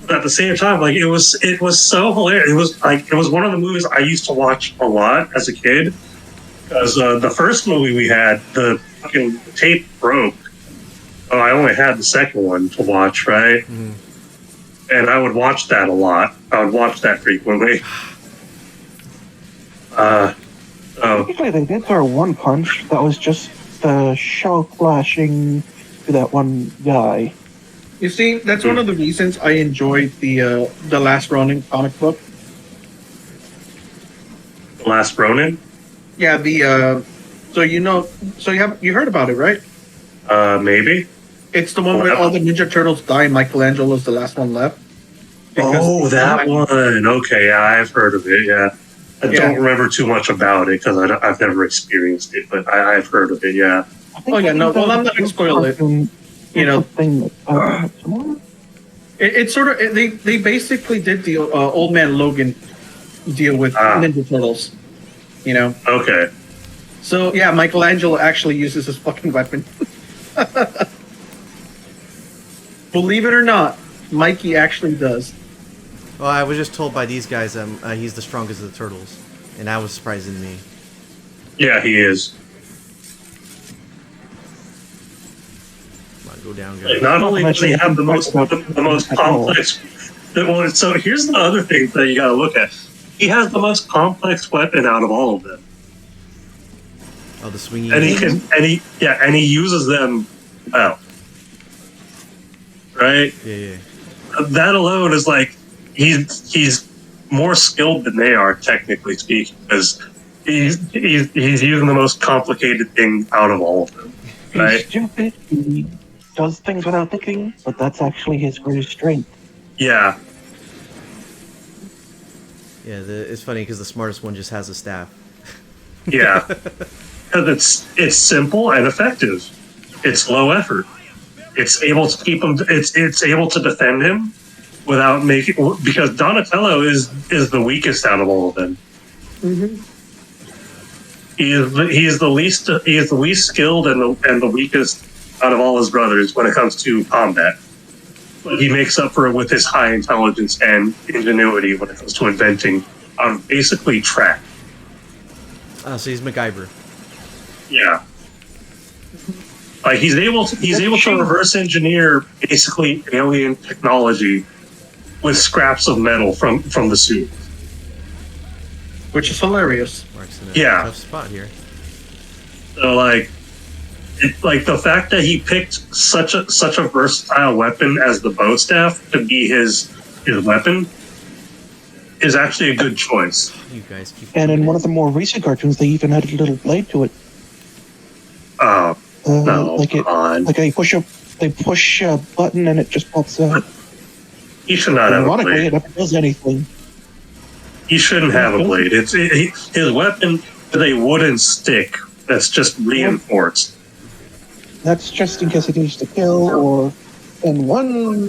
But at the same time, it was so hilarious. It was one of the movies I used to watch a lot as a kid. Because the first movie we had, the fucking tape broke. Oh, I only had the second one to watch, right? Mm. And I would watch that a lot. I would watch that frequently. Technically, they did throw one punch that was just the shell flashing to that one guy. You see, that's one of the reasons I enjoyed the Last Ronin comic book. Last Ronin? Yeah, so you heard about it, right? Maybe. It's the one where all the Ninja Turtles die and Michelangelo's the last one left. Oh, that one. Okay, yeah, I've heard of it, yeah. I don't remember too much about it because I've never experienced it, but I've heard of it, yeah. Oh, yeah, no, well, I'm not going to spoil it. It's sort of, they basically did deal, Old Man Logan deal with Ninja Turtles, Okay. So, yeah, Michelangelo actually uses his fucking weapon. Believe it or not, Mikey actually does. Well, I was just told by these guys he's the strongest of the turtles, and that was surprising to me. Yeah, he is. Come on, go down, guys. Not only does he have the most complex... Well, so here's the other thing that you got to look at. He has the most complex weapon out of all of them. Oh, the swinging. And he uses them well. Right? Yeah. That alone is he's more skilled than they are, technically speaking, because he's using the most complicated thing out of all of them. Right? He's stupid. He does things without thinking, but that's actually his greatest strength. Yeah. Yeah, it's funny because the smartest one just has a staff. Yeah. Because it's simple and effective. It's low effort. It's able to keep him. It's able to defend him without making, because Donatello is the weakest out of all of them. Mm-hmm. He is the least skilled and the weakest out of all his brothers when it comes to combat. But he makes up for it with his high intelligence and ingenuity when it comes to inventing basically track. So he's MacGyver. Yeah. He's able to reverse engineer basically alien technology with scraps of metal from the suit. Which is hilarious. Mark's in a Yeah. tough spot here. So like the fact that he picked such a versatile weapon as the bow staff to be his weapon is actually a good choice. You guys keep. And in one of the more recent cartoons, they even had a little blade to it. Oh no! Like come on. they push a button and it just pops out. He should not have a Ironically, blade. it never does anything. He shouldn't have a blade. His weapon is a wooden stick that's just reinforced. That's just in case it needs to kill, or in one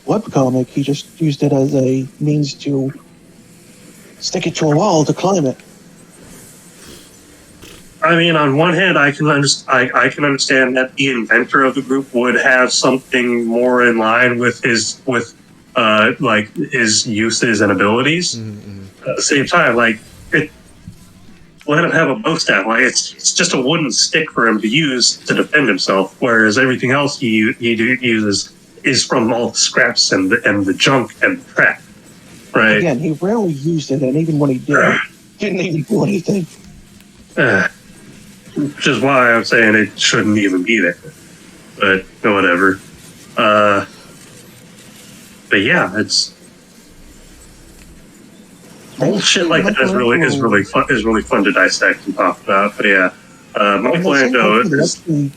webcomic, he just used it as a means to stick it to a wall to climb it. I mean, on one hand, I can understand that the inventor of the group would have something more in line with his uses and abilities. Mm-hmm. At the same time, let him have a bow staff. Like it's just a wooden stick for him to use to defend himself, whereas everything else he uses is from all the scraps and the junk and the crap. Right? Again, he rarely used it, and even when he did, didn't even do anything. Which is why I'm saying it shouldn't even be there. But whatever. But yeah, it's bullshit like that is really fun to dissect and talk about. But yeah, Michelangelo is the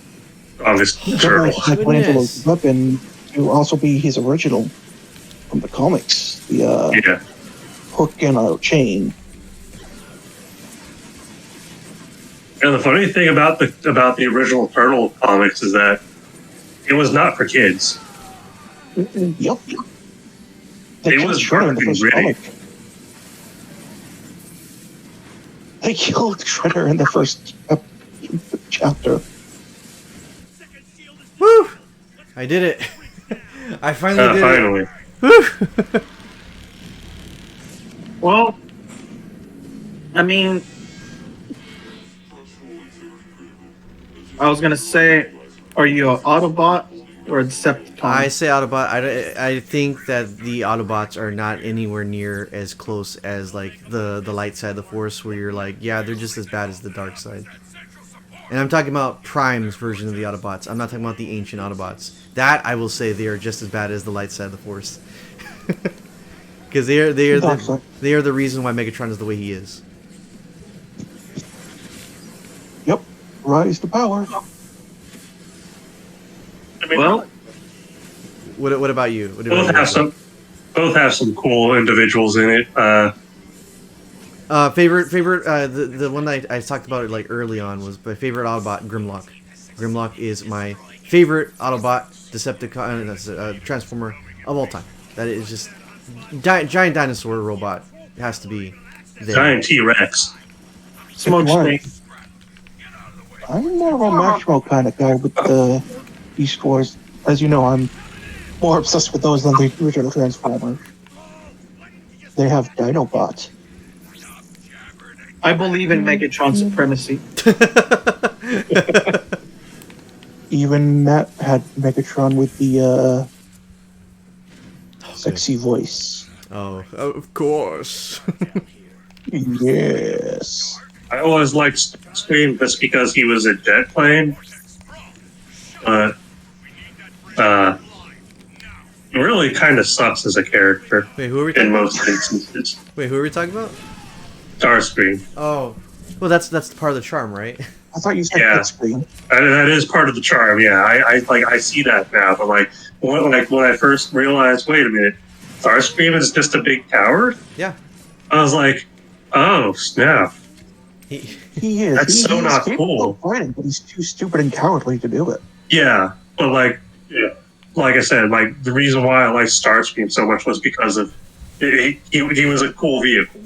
strongest turtle. Michelangelo's weapon to also be his original from the comics. The hook and a chain. And the funny thing about the original Turtle comics is that it was not for kids. Yep. It was Shredder in the first gritty. comic. They killed Shredder in the first chapter. Woo! I did it. I finally did Finally. it. Woo! Well, I mean, I was gonna say, are you an Autobot or a Decepticon? I say Autobot. I think that the Autobots are not anywhere near as close as like the light side of the Force, where you're like, yeah, they're just as bad as the dark side. And I'm talking about Prime's version of the Autobots. I'm not talking about the ancient Autobots. That I will say they are just as bad as the light side of the Force, because they are the reason why Megatron is the way he is. Yep. Rise to power. I mean, Well, What about you? What both have some cool individuals in it. Favorite the one that I talked about it like early on was my favorite Autobot, Grimlock. Grimlock is my favorite Autobot Decepticon Transformer of all time. That is just giant dinosaur robot. It has to be there. Giant T-Rex. Smoke screen. I'm more of a Maximo kind of guy with the Beast Wars. As you know, I'm more obsessed with those than the original Transformer. They have Dinobot. I believe in Megatron supremacy. Even that had Megatron with the sexy voice. Oh, of course. Yes. I always liked Scream just because he was a jet plane. But he really kind of sucks as a character Wait, who are we in talking about? most instances. Wait, who are we talking about? Starscream. Oh, well, that's part of the charm, right? I thought you said Yeah. Screen. That is part of the charm. Yeah, I see that now. But when I first realized, wait a minute, Starscream is just a big coward. Yeah. I was like, oh snap. He is. That's so not capable cool. of fighting, but he's too stupid and cowardly to do it. Yeah, but like I said, the reason why I liked Starscream so much was because of he was a cool vehicle.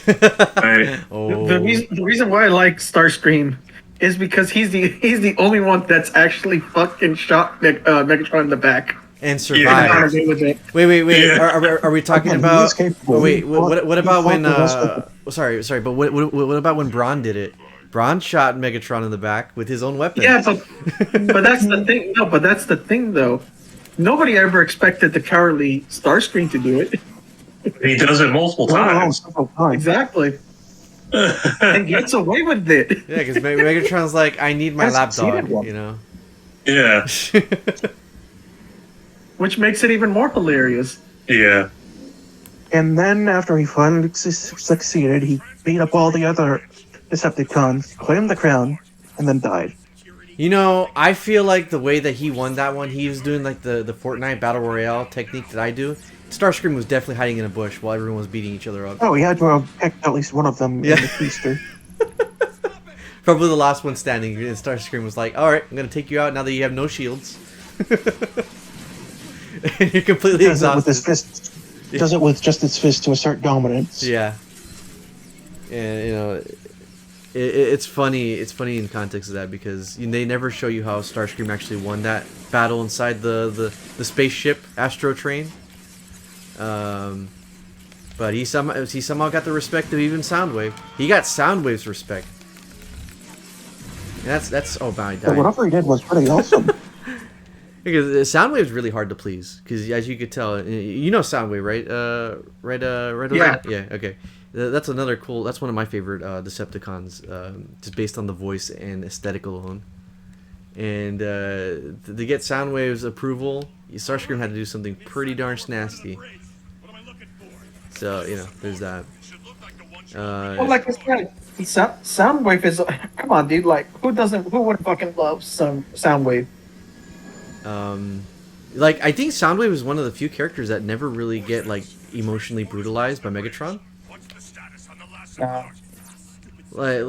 Right? Oh. The reason why I like Starscream is because he's the only one that's actually fucking shot Megatron in the back. And And got survive. away with it. Wait. Yeah. Are we talking Again, he about? is capable. Oh, wait. He What about fought when? the rest of Sorry. But what about when Braun did it? Braun shot Megatron in the back with his own weapon. Yeah, but that's the thing. No, but that's the thing though. Nobody ever expected the cowardly Starscream to do it. He does it multiple Let alone times. several times. Exactly. and gets away with it. Yeah, because Megatron's like, I need my I've lapdog, seen it you know? Yeah, Which makes it even more hilarious. yeah. And then after he finally succeeded, he beat up all the other Decepticons, claimed the crown, and then died. You know, I feel like the way that he won that one, he was doing like the Fortnite Battle Royale technique that I do. Starscream was definitely hiding in a bush while everyone was beating each other up. Oh, he had to have picked at least one of them Yeah. in the feaster. Probably the last one standing, and Starscream was like, alright, I'm gonna take you out now that you have no shields. And you're completely Does it with his exhausted. fist. Does it with just his fist to assert dominance. Yeah. And, you know, it's funny. It's funny in context of that because they never show you how Starscream actually won that battle inside the spaceship Astro Train. But he somehow got the respect of even Soundwave. He got Soundwave's respect. And that's oh, wow, he But died. whatever he did was pretty awesome. Because Soundwave's really hard to please. Because as you could tell, you know Soundwave, right? Right. Yeah. Yeah. Okay. That's another cool. That's one of my favorite Decepticons, just based on the voice and aesthetic alone. And to get Soundwave's approval, Starscream had to do something pretty darn nasty. So you know, there's that. Well, like I said, Soundwave is. Come on, dude. Like, who would fucking love some Soundwave? Like I think Soundwave is one of the few characters that never really get like emotionally brutalized by Megatron. Like,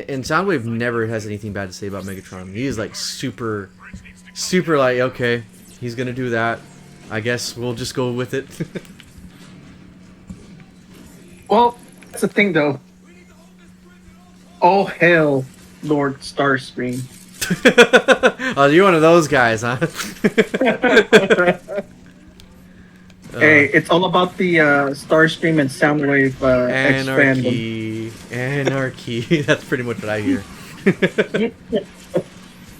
and Soundwave never has anything bad to say about Megatron. He is like super like, okay, he's gonna do that. I guess we'll just go with it. Well, that's the thing, though. Oh hell, Lord Starscream. Oh, you're one of those guys, huh? Hey, it's all about the Starscream and Soundwave X fandom. Anarchy. That's pretty much what I hear.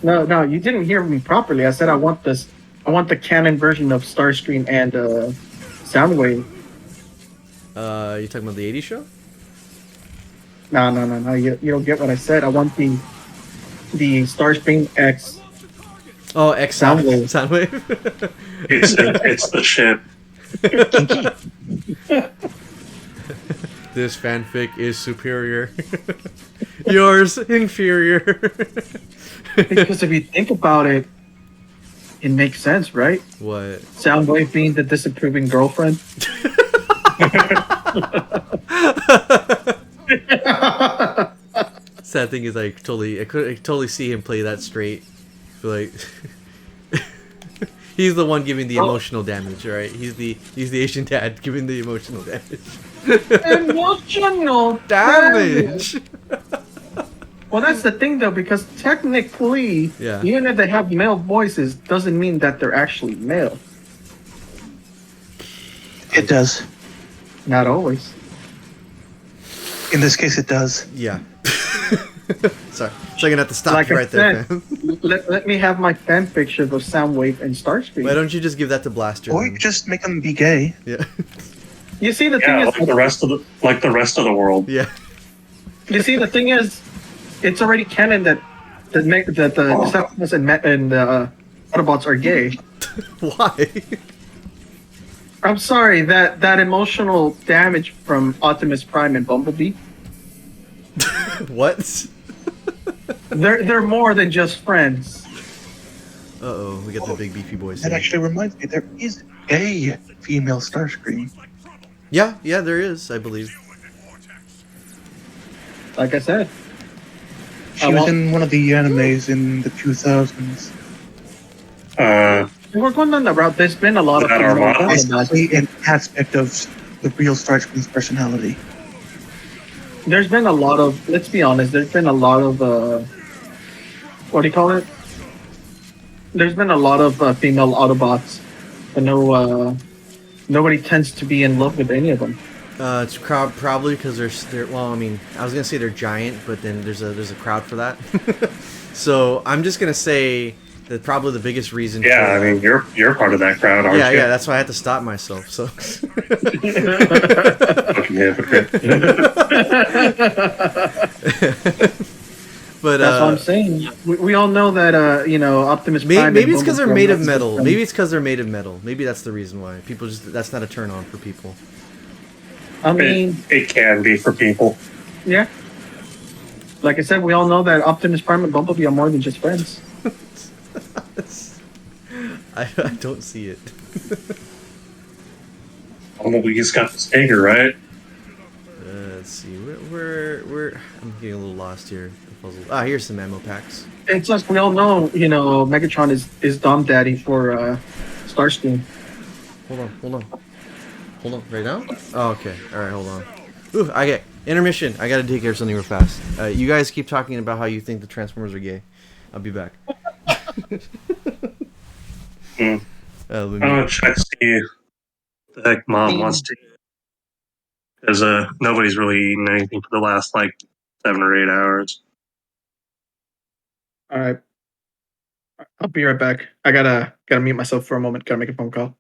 No, you didn't hear me properly. I said I want the canon version of Starscream and Soundwave. You talking about the '80s show? No. You don't get what I said. I want the Starscream X. Oh, X Soundwave. Soundwave. It's the ship. This fanfic is superior. Yours inferior. Because if you think about it, it makes sense, right? What? Soundwave being the disapproving girlfriend. Sad thing is, I could totally see him play that straight. Like, he's the one giving the emotional damage, right? He's the Asian dad giving the emotional damage. Emotional Damage. Well, that's the thing, though, because technically, Yeah. even if they have male voices, doesn't mean that they're actually male. It does. Not always. In this case, it does. Yeah. Sorry, so I'm gonna have to stop Like you I right there, said, man. let me have my fan fiction of Soundwave and Starscream. Why don't you just give that to Blaster? Or then? you just make them be gay. Yeah. You see, the Yeah, thing like is, the rest of the world. Yeah. you see, the thing is, it's already canon that the Decepticons and Autobots are gay. Why? I'm sorry, that emotional damage from Optimus Prime and Bumblebee. What? They're more than just friends. Uh-oh, we got the big beefy boys That here. actually reminds me, there is a female Starscream. Yeah, there is, I believe. Like I said, She was in one of the animes in the 2000s. we're going down the route. There's been a lot of Is that Armada? It's Autobots. actually an aspect of the real Starscream's personality. There's been a lot of. Let's be honest. There's been a lot of. What do you call it? There's been a lot of female Autobots, but nobody tends to be in love with any of them. It's probably because they're. Well, I mean, I was gonna say they're giant, but then there's a crowd for that. So I'm just gonna say that probably the biggest reason. Yeah, I mean you're part of that crowd, aren't you? Yeah. That's why I had to stop myself. So. Fucking fucking hypocrite. But That's what I'm saying. We all know that Optimus Prime. maybe it's because they're made of Bumblebee are metal. not Maybe it's because they're made of metal. Maybe that's the reason why people that's not a turn on for people. I mean, it can be for people. yeah. Like I said, we all know that Optimus Prime and Bumblebee are more than just friends. I don't see it. We just got the stinger, right? Let's see. Where I'm getting a little lost here. The puzzle. Ah, here's some ammo packs. It's like we all know, Megatron is Dom Daddy for Starscream. Hold on. Right now? Oh, okay. All right, hold on. Ooh, I get intermission. I gotta take care of something real fast. You guys keep talking about how you think the Transformers are gay. I'll be back. I'm gonna check to see what the heck Mom wants to. Because nobody's really eaten anything for the last 7 or 8 hours. All right, I'll be right back. I gotta mute myself for a moment. Gotta make a phone call.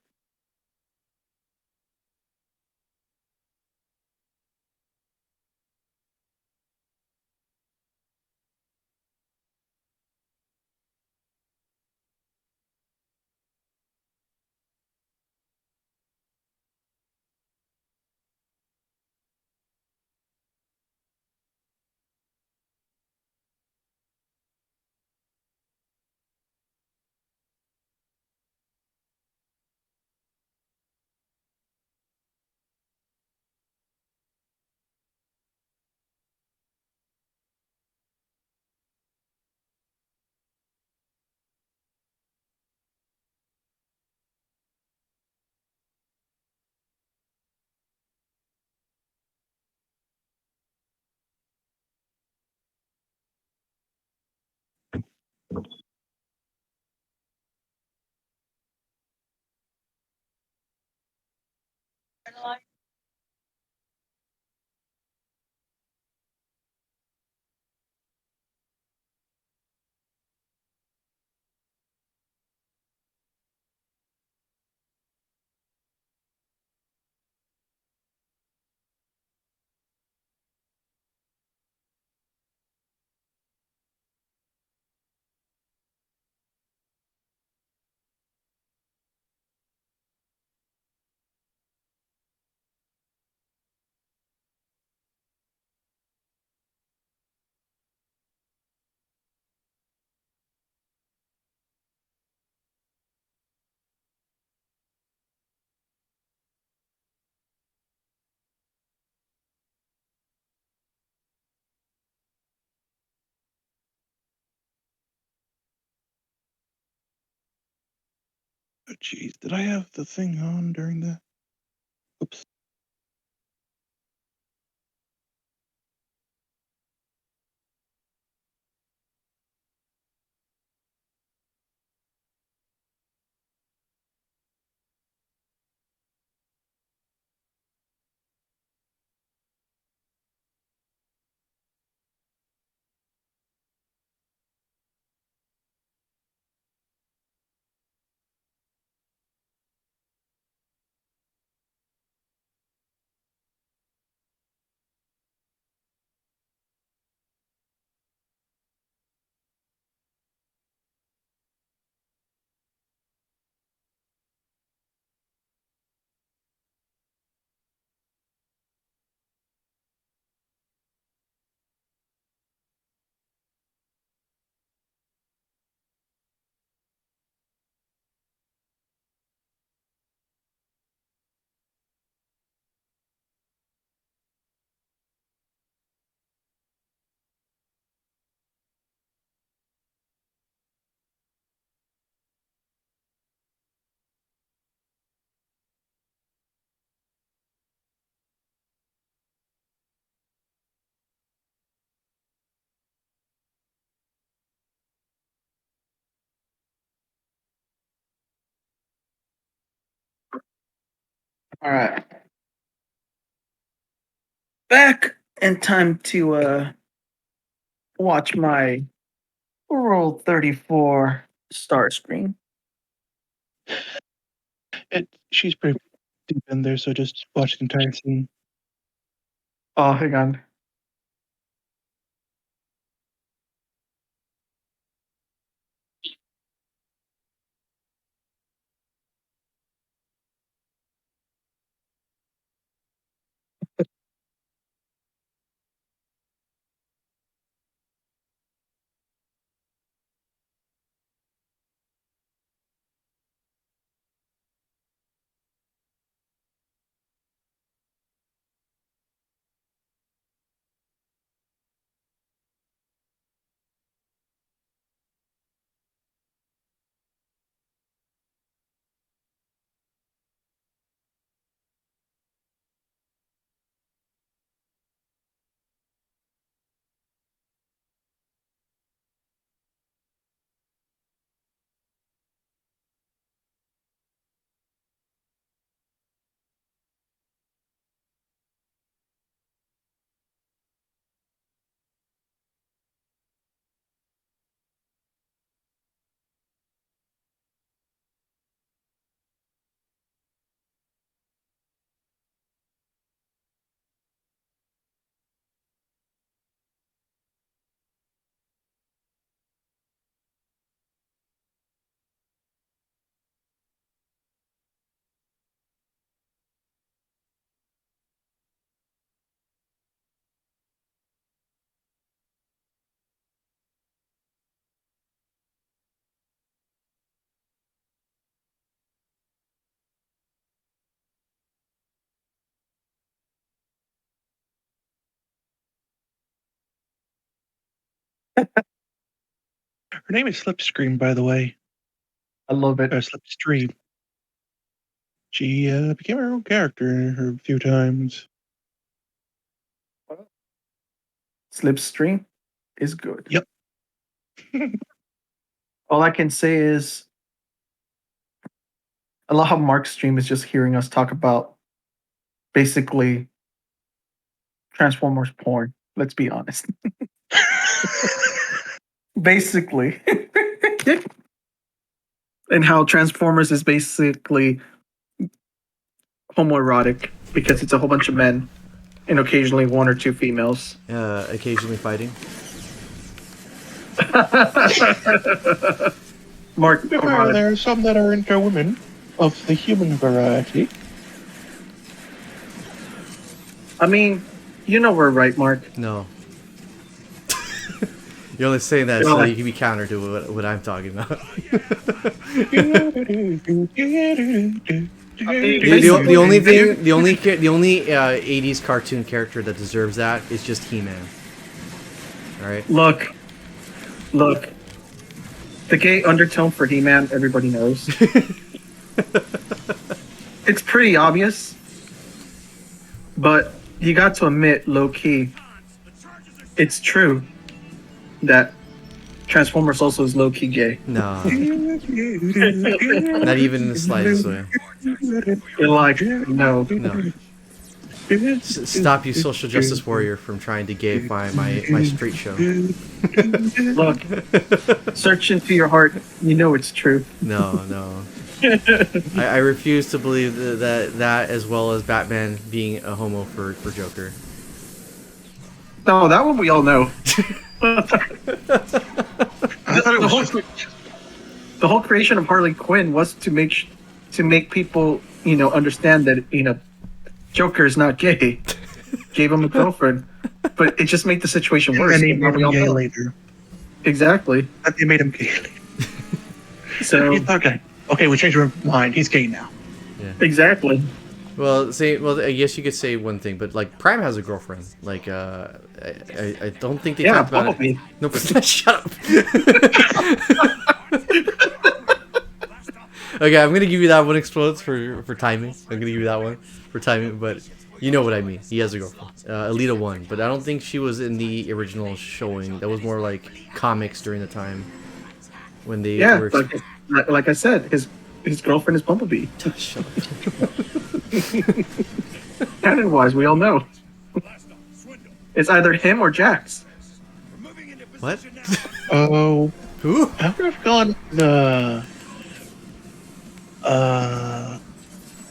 Oh, jeez, did I have the thing on during that? Oops. All right, back in time to watch my Rule 34 start screen. She's pretty deep in there, so just watch the entire scene. Oh, hang on. Her name is Slipstream, by the way. I love it. Slipstream. She became her own character a few times. Slipstream is good. Yep. All I can say is I love how Mark's stream is just hearing us talk about basically Transformers porn. Let's be honest. Basically. And how Transformers is basically homoerotic because it's a whole bunch of men and occasionally one or two females. Occasionally fighting. Mark, There are some that are into women of the human variety. I mean, you know we're right, Mark. No. You're only saying that so you can be counter to what I'm talking about. the only 80s cartoon character that deserves that is just He-Man. All right. Look. The gay undertone for He-Man, everybody knows. It's pretty obvious, but you got to admit, low key, it's true that Transformers also is low key gay. No. Not even in the slightest way. You're like, no. Stop, you social justice warrior, from trying to gayify my street show. Look, search into your heart. You know it's true. No. I refuse to believe that as well as Batman being a homo for Joker. No, that one we all know. The whole creation of Harley Quinn was to make people, understand that, Joker is not gay. Gave him a girlfriend, but it just made the situation worse. And they made him gay later. Exactly. But they made him gay later. So okay, we changed our mind. He's gay now. Yeah. Exactly. Well, I guess you could say one thing, but like Prime has a girlfriend. Like, I don't think they talked about it. No, shut up. Okay, I'm gonna give you that one explodes for timing. I'm gonna give you that one for timing, but you know what I mean. He has a girlfriend, Alita 1, but I don't think she was in the original showing. That was more like comics during the time when they were. Like I said, his girlfriend is Bumblebee. Shut up. Canon wise, we all know. It's either him or Jax. What? Oh, Who? I've gone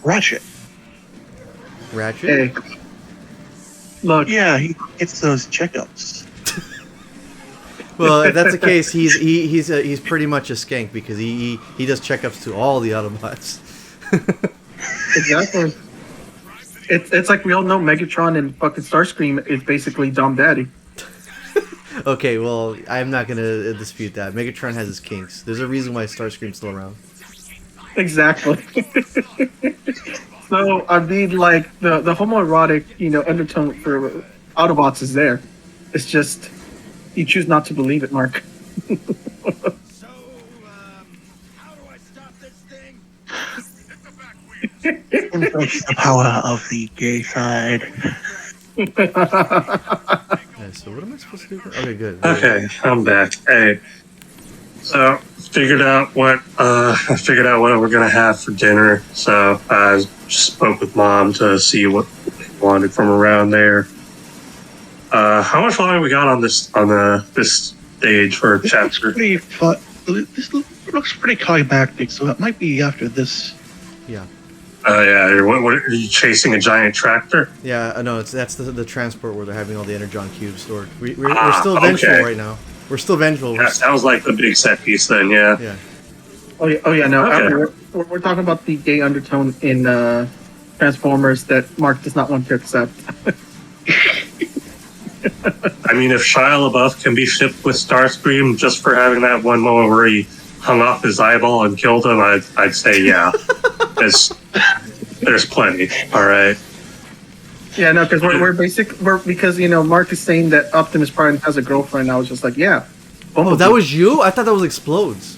Ratchet. Ratchet? Hey, Look, Yeah, he gets those checkups. Well, if that's the case, he's pretty much a skank because he does checkups to all the Autobots. exactly. It's like we all know Megatron and fucking Starscream is basically Dom Daddy. Okay, well, I'm not gonna dispute that. Megatron has his kinks. There's a reason why Starscream's still around. Exactly. So I mean, like the homoerotic, undertone for Autobots is there. It's just you choose not to believe it, Mark. Embrace the power of the gay side. Okay, so what am I supposed to do? Okay, good. Okay, I'm back. Hey, so I figured out what we're gonna have for dinner. So I spoke with Mom to see what we wanted from around there. How much longer we got on this stage for This looks chapter? pretty fun. This looks pretty climactic, so it might be after this. Yeah. Yeah. What are you chasing a giant tractor? Yeah, no, that's the transport where they're having all the Energon cubes stored. We're Ah, still vengeful okay. right now. We're still vengeful. That sounds like the big set piece then. Yeah. Yeah. Oh yeah, no. Okay. We're talking about the gay undertone in Transformers that Mark does not want to accept. I mean, if Shia LaBeouf can be shipped with Starscream just for having that one moment where he hung off his eyeball and killed him, I'd say yeah. There's plenty. All right. Yeah, no, because because Mark is saying that Optimus Prime has a girlfriend. I was just like, yeah. Oh, that was you? I thought that was Explodes.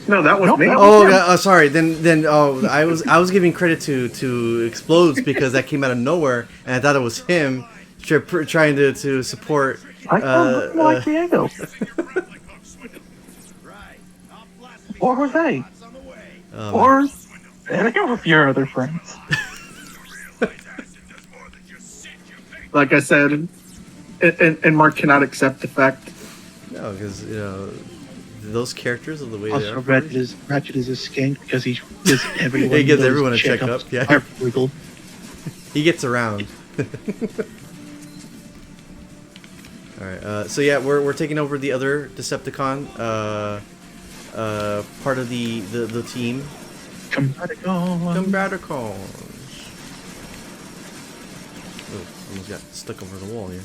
No, that was me. Oh, sorry. Then I was giving credit to Explodes because that came out of nowhere, and I thought it was him trying to support. I don't like Diego. Or Jose. Or any of your other friends. Like I said, and Mark cannot accept the fact. No, because those characters are the way they Also, are. Ratchet is a skank because he gives everyone. He gives those everyone a checkup, yeah. Are legal. He gets around. All right. So yeah, we're taking over the other Decepticon part of the team. Combaticons. Oh, almost got stuck over the wall here.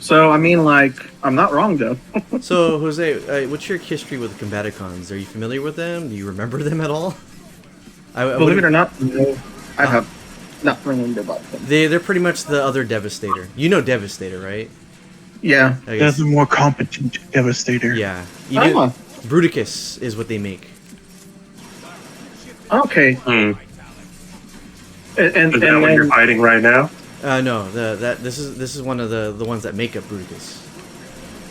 So I mean, like, I'm not wrong though. So Jose, what's your history with the Combaticons? Are you familiar with them? Do you remember them at all? Believe it or not, no, I have not remembered about them. They're pretty much the other Devastator. You know Devastator, right? Yeah. I They're guess. the more competent Devastator. Yeah. Ah. Bruticus is what they make. Okay. Hmm. And Is that what you're then, fighting right now? No, this is one of the ones that make up Bruticus.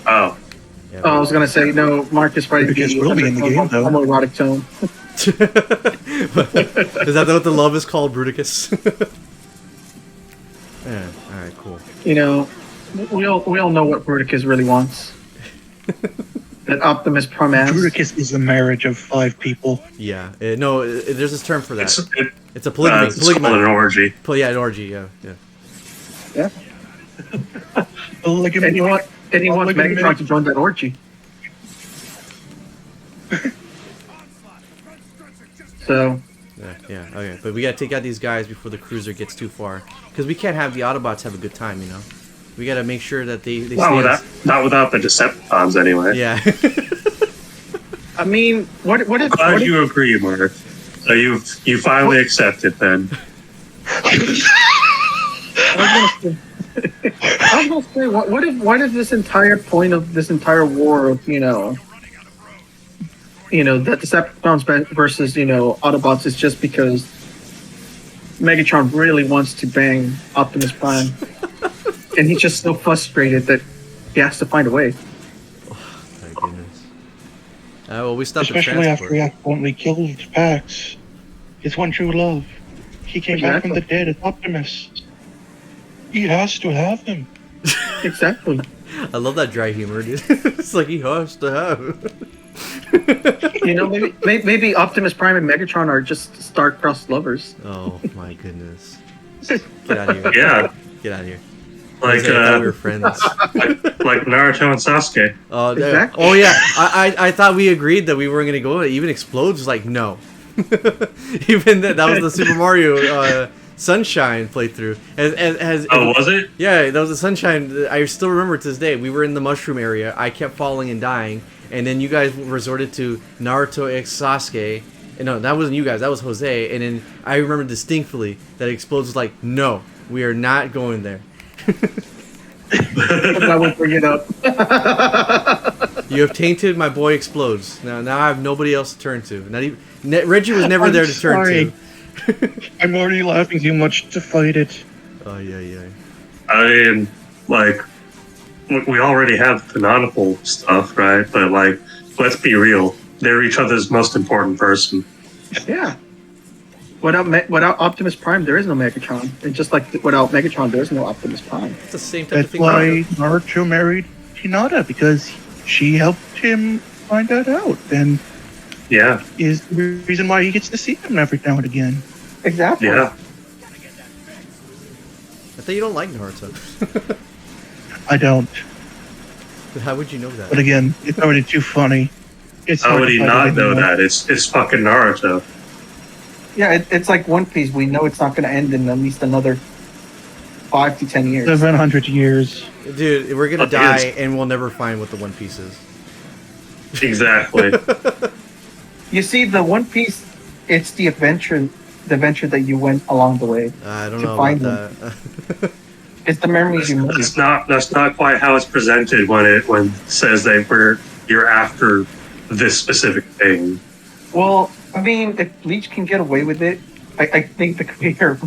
Oh. Yeah, I was gonna say no. Mark is probably Because we'll be in the game, though. homoerotic tone. Is that what the love is called, Bruticus? Yeah. All right. Cool. We all know what Bruticus really wants. That Optimus Prime has. Bruticus is a marriage of 5 people. Yeah. There's this term for that. It's It's a polygamy. it's called an orgy. Yeah, an orgy. Yeah. Yeah. Polygamy. And he wants Megatron to join that orgy. So Yeah. Okay. But we gotta take out these guys before the cruiser gets too far, because we can't have the Autobots have a good time. We gotta make sure that they Not without the Decepticons, anyway. Yeah. I mean, what if Glad you agree, Mark. So you finally accept it then. I was gonna say, what if this entire point of this entire war of that Decepticons versus Autobots is just because Megatron really wants to bang Optimus Prime, and he's just so frustrated that he has to find a way. My goodness. Well, we stopped the Especially after he transport. accidentally killed Pax. His one true love. He came back from the dead as Optimus. He has to have him. Exactly. I love that dry humor, dude. It's like he has to have. Maybe Optimus Prime and Megatron are just star-crossed lovers. Oh my goodness. Get out of here. Yeah. Get out of here. like I thought we were friends. like Naruto and Sasuke. Oh, Exactly. oh yeah. I thought we agreed that we weren't gonna go. Even Explodes was like no. Even that was the Super Mario Sunshine playthrough. Oh, was it? Yeah, that was the Sunshine. I still remember to this day. We were in the mushroom area. I kept falling and dying, and then you guys resorted to Naruto x Sasuke. And no, that wasn't you guys. That was Jose. And then I remember distinctly that Explodes was like, "No, we are not going there." I would bring it up. You have tainted my boy Explodes. Now I have nobody else to turn to. Not even Reggie was never there to turn to. I'm already laughing too much to fight it. Oh yeah. I mean, like, we already have canonical stuff, right? But like, let's be real. They're each other's most important person. Yeah. Without Optimus Prime, there is no Megatron. And just like without Megatron, there is no Optimus Prime. It's the same type of That's thing. why Naruto married Hinata, because she helped him find that out, and Yeah, is the reason why he gets to see him every now and again. Exactly. yeah. I thought you don't like Naruto. I don't. How would you know that? But again, it's already too funny. It's How hard would to he fight not it know anymore. that? It's fucking Naruto. Yeah, it's like One Piece. We know it's not going to end in at least another 5 to 10 years. 700 years. Dude, we're gonna It die is. and we'll never find what the One Piece is. Exactly. You see, the One Piece, it's the adventure that you went along the way. I don't To know find about that. It's the memories you made. That's not quite how it's presented when it says that you're after this specific thing. Well, I mean, if Bleach can get away with it, I think the creator of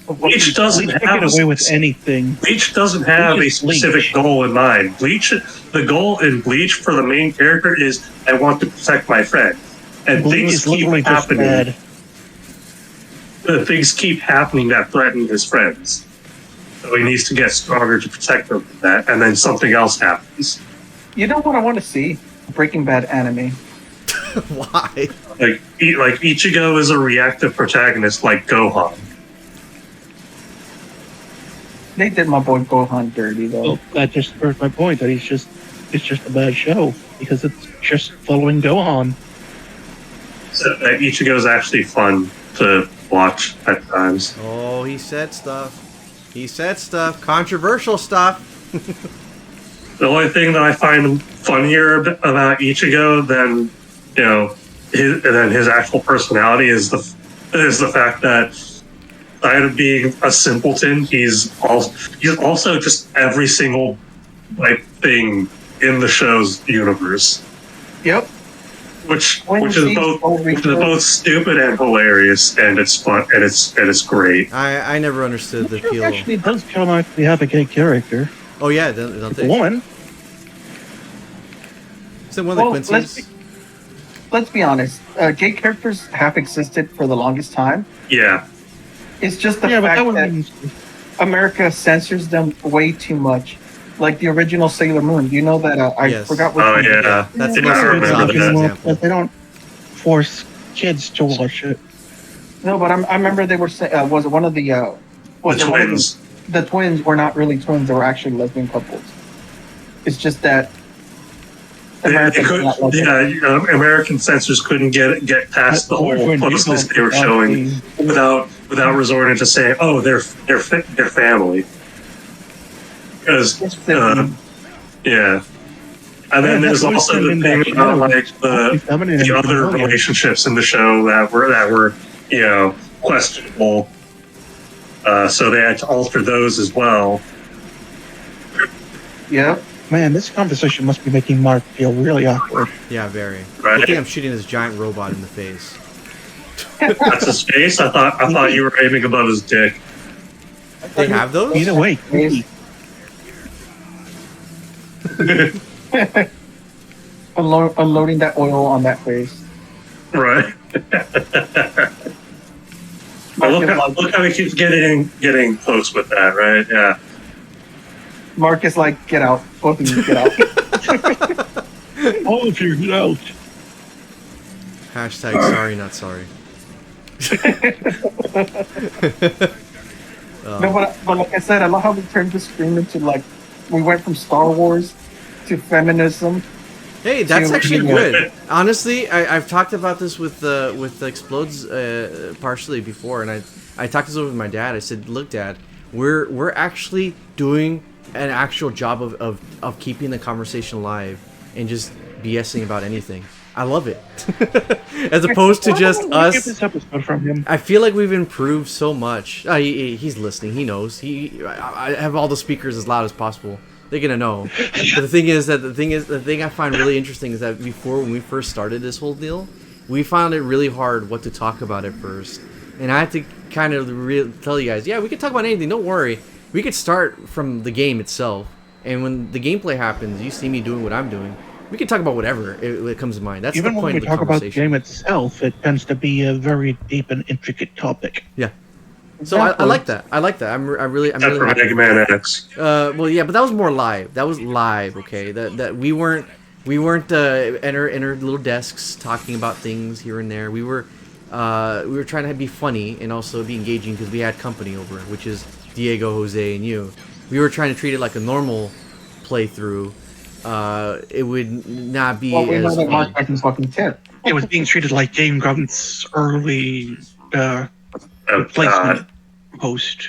One Bleach Piece- doesn't Bleach can have get away with anything. Bleach doesn't have Bleach a is specific Bleach. goal in mind. The goal in Bleach for the main character is I want to protect my friend, and Bleach things is keep literally just happening. bad. Things keep happening that threaten his friends. So he needs to get stronger to protect them from that, and then something else happens. You know what I want to see? Breaking Bad anime. Why? Like Ichigo is a reactive protagonist like Gohan. They did my boy Gohan dirty though. Well, that just proves my point that it's just a bad show because it's just following Gohan. So Ichigo's actually fun to watch at times. Oh, he said stuff. He said stuff. Controversial stuff. The only thing that I find funnier about Ichigo than his actual personality is the fact that aside of being a simpleton, he's also just every single thing in the show's universe, Yep. which When is she's both stupid and hilarious, and it's fun and it's great. I never understood the It appeal. actually does kind of actually have a gay character. Oh yeah, don't It's a they? woman. Is it one of the Well, Quincy's? Let's be honest. Gay characters have existed for the longest time. Yeah, It's just the Yeah, but fact that that was America censors them way too much. Like the original Sailor Moon. Do you know that? I Yes. forgot what. oh movie- yeah, That's the Yeah, most I remember obvious that. example. They don't force kids to watch it. No, but I remember they were saying was it one of the the was it one of twins. the twins were not really twins; they were actually lesbian couples. It's just that America did not like it. American censors couldn't get past the whole closeness they were showing without resorting to saying, "Oh, they're family." Because It's the- yeah, and then there's also the thing about the other relationships in the show that were questionable. So they had to alter those as well. yeah. Man, this conversation must be making Mark feel really awkward. Yeah, very. Right. I think I'm shooting this giant robot in the face. That's his face. I thought you were aiming above his dick. They have those? Either way, Yes. Unloading that oil on that face. Right. Look how he keeps getting close with that, right? Yeah. Mark is like, get out. Both of you get out. all of you get out. Hashtag sorry, not sorry. No, but like I said, I love how we turned the stream into like we went from Star Wars to feminism. Hey, that's to, actually you know, good. Honestly, I've talked about this with the Explodes partially before, and I talked this over with my dad. I said, "Look, Dad, we're actually doing an actual job of keeping the conversation alive and just BSing about anything. I love it, as opposed to just us." This episode from him. I feel like we've improved so much. He's listening. He knows. I have all the speakers as loud as possible. They're gonna know. But the thing I find really interesting is that before, when we first started this whole deal, we found it really hard what to talk about at first, and I had to kind of tell you guys, yeah, we could talk about anything. Don't worry. We could start from the game itself, and when the gameplay happens, you see me doing what I'm doing. We can talk about whatever it comes to mind. That's Even the when point we of the talk about the conversation. game itself, it tends to be a very deep and intricate topic. Yeah. So I like that. I like that. I'm really Except for happy. Mega Man X. Well, yeah, but that was more live. That was live, okay. That we weren't in our little desks talking about things here and there. We were trying to be funny and also be engaging because we had company over, which is Diego, Jose, and you. We were trying to treat it like a normal playthrough. It would not be well, we as know that fun. Mark can fucking tip. It was being treated like Game Grunt's early Oh replacement god. host.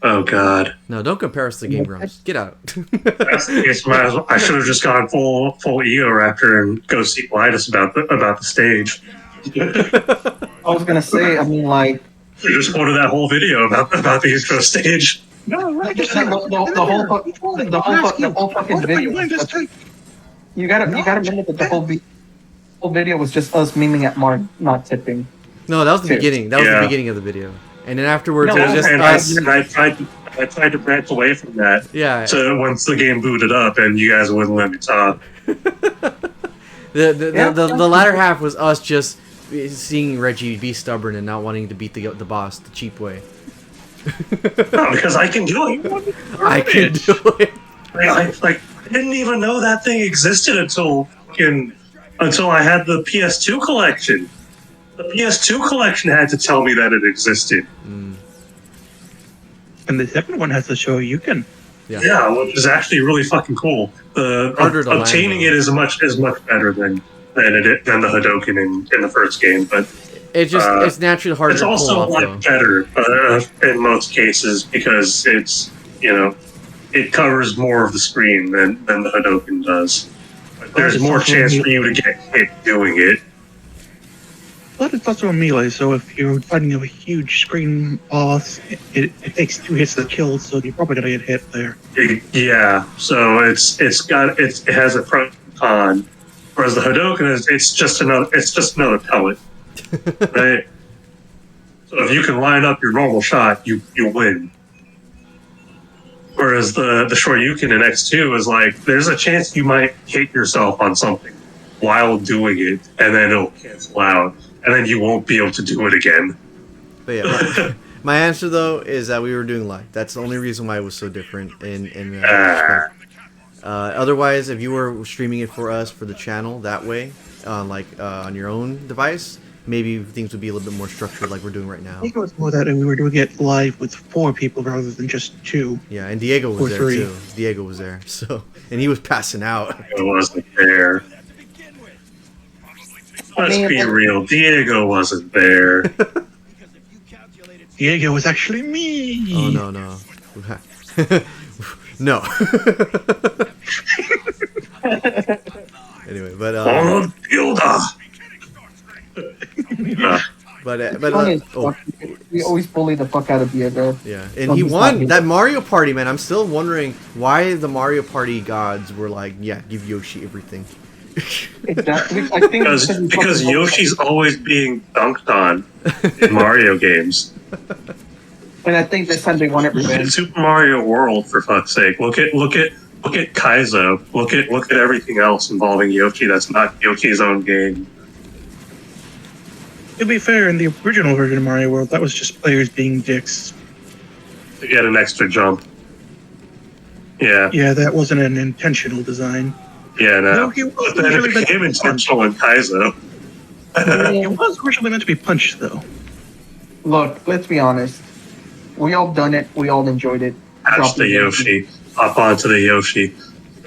Oh god. No, don't compare us to Game Grumps. Get out. That's the case. I should have just gone full Ego Raptor and go see Linus about the stage. I was gonna say, I mean, like You just quoted that whole video about the intro stage. No, right. the whole fucking video. You gotta remember that the whole video was just us memeing at Mark not tipping. No, that was the Cheers. beginning. That was Yeah. the beginning of the video. And then afterwards, No, it was just And us. I tried to branch away from that. Yeah. So once the game booted up, and you guys wouldn't let me talk. The latter half was us just seeing Reggie be stubborn and not wanting to beat the boss the cheap way. No, because I can do it. I can do it. I didn't even know that thing existed until I had the PS2 collection. The PS2 collection had to tell me that it existed. And the second one has to show you can. Yeah, which is actually really fucking cool. Harder to Obtaining land, it is much better than the Hadoken in the first game, but It's naturally harder it's to pull also off, though. better in most cases because it's it covers more of the screen than the Hadoken does. There's It's more also chance a for you to get hit doing it. But it's also a melee, so if you're fighting a huge screen boss, it takes 2 hits to kill, so you're probably gonna get hit there. Yeah, so it has a pro and con, whereas the Hadoken it's just another pellet, right? So if you can line up your normal shot, you win. Whereas the Shoryuken in X2 is like there's a chance you might hit yourself on something while doing it, and then it'll cancel out, and then you won't be able to do it again. But yeah, my answer though is that we were doing live. That's the only reason why it was so different. In otherwise, if you were streaming it for us for the channel that way, on your own device, maybe things would be a little bit more structured, like we're doing right now. I think it was more that we were doing it live with 4 people rather than just 2. Yeah, and Diego was Or there 3. too. Diego was there, so and he was passing out. It wasn't there. Let's be real, Diego wasn't there. Diego was actually me! Oh no. No. Anyway, but Oh, Hilda! Funny as fuck, we always bully the fuck out of Diego. yeah, and Oh, he he's not won here. that Mario Party, man. I'm still wondering why the Mario Party gods were like, yeah, give Yoshi everything. Exactly. I think Because Yoshi's always being dunked on in Mario games. and I think this time they wanted In revenge. Super Mario World, for fuck's sake, look at Kaizo. Look at everything else involving Yoshi. That's not Yoshi's own game. To be fair, in the original version of Mario World, that was just players being dicks. To get an extra jump. Yeah, Yeah, that wasn't an intentional design. no. No, he was But then originally it meant to became be intentional in Kaizo. It was originally meant to be punched, though. Look, let's be honest. We all done it. We all enjoyed it. Catch Drop the it. Yoshi. Hop onto the Yoshi.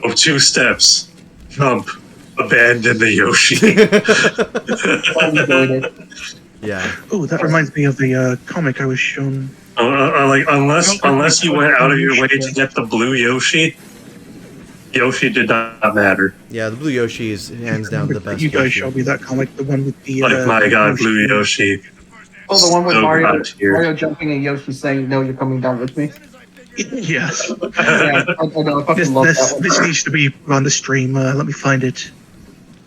Go 2 steps. Jump. Abandon the Yoshi. All enjoyed it. Yeah. Oh, that reminds me of the comic I was shown. Like unless you went out of your way to get the blue Yoshi did not matter. Yeah, the blue Yoshi is hands down the best. You guys Yoshi. showed me that comic, the one with the. Like my God, blue Yoshi. Oh, the one with So Mario, God tier. Mario jumping and Yoshi saying, "No, you're coming down with me." Yes. Yeah, I know. I fucking love that one. This needs to be on the stream. Let me find it.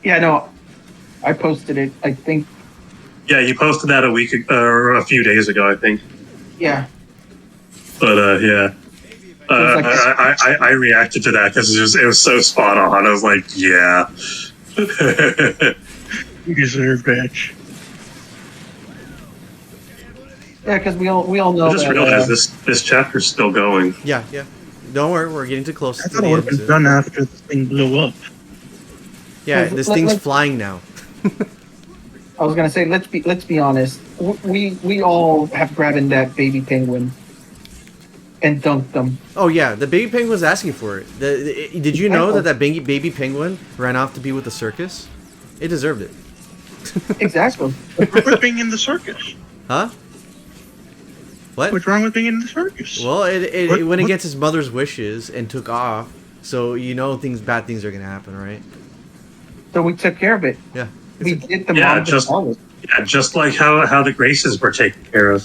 Yeah, no, I posted it. I think. Yeah, you posted that or a few days ago, I think. Yeah. But yeah, I reacted to that because it was so spot on. I was like, yeah. You deserve that. Yeah, because we all know I just that. realized this chapter's still going. Yeah, yeah. Don't worry, we're getting too close. I to thought the it would have end been soon. done after the thing blew up. Yeah, this thing's flying now. I was gonna say, let's be honest. We all have grabbed that baby penguin and dunked them. Oh yeah, the baby penguin was asking for it. Did you know that baby penguin ran off to be with the circus? It deserved it. Exactly. What's wrong with being in the circus? Huh? What? What's wrong with being in the circus? Well, it went What? against his mother's wishes and took off. So you know bad things are gonna happen, right? So we took care of it. Yeah. We did the Yeah, mom just like how the Graces were taken care of.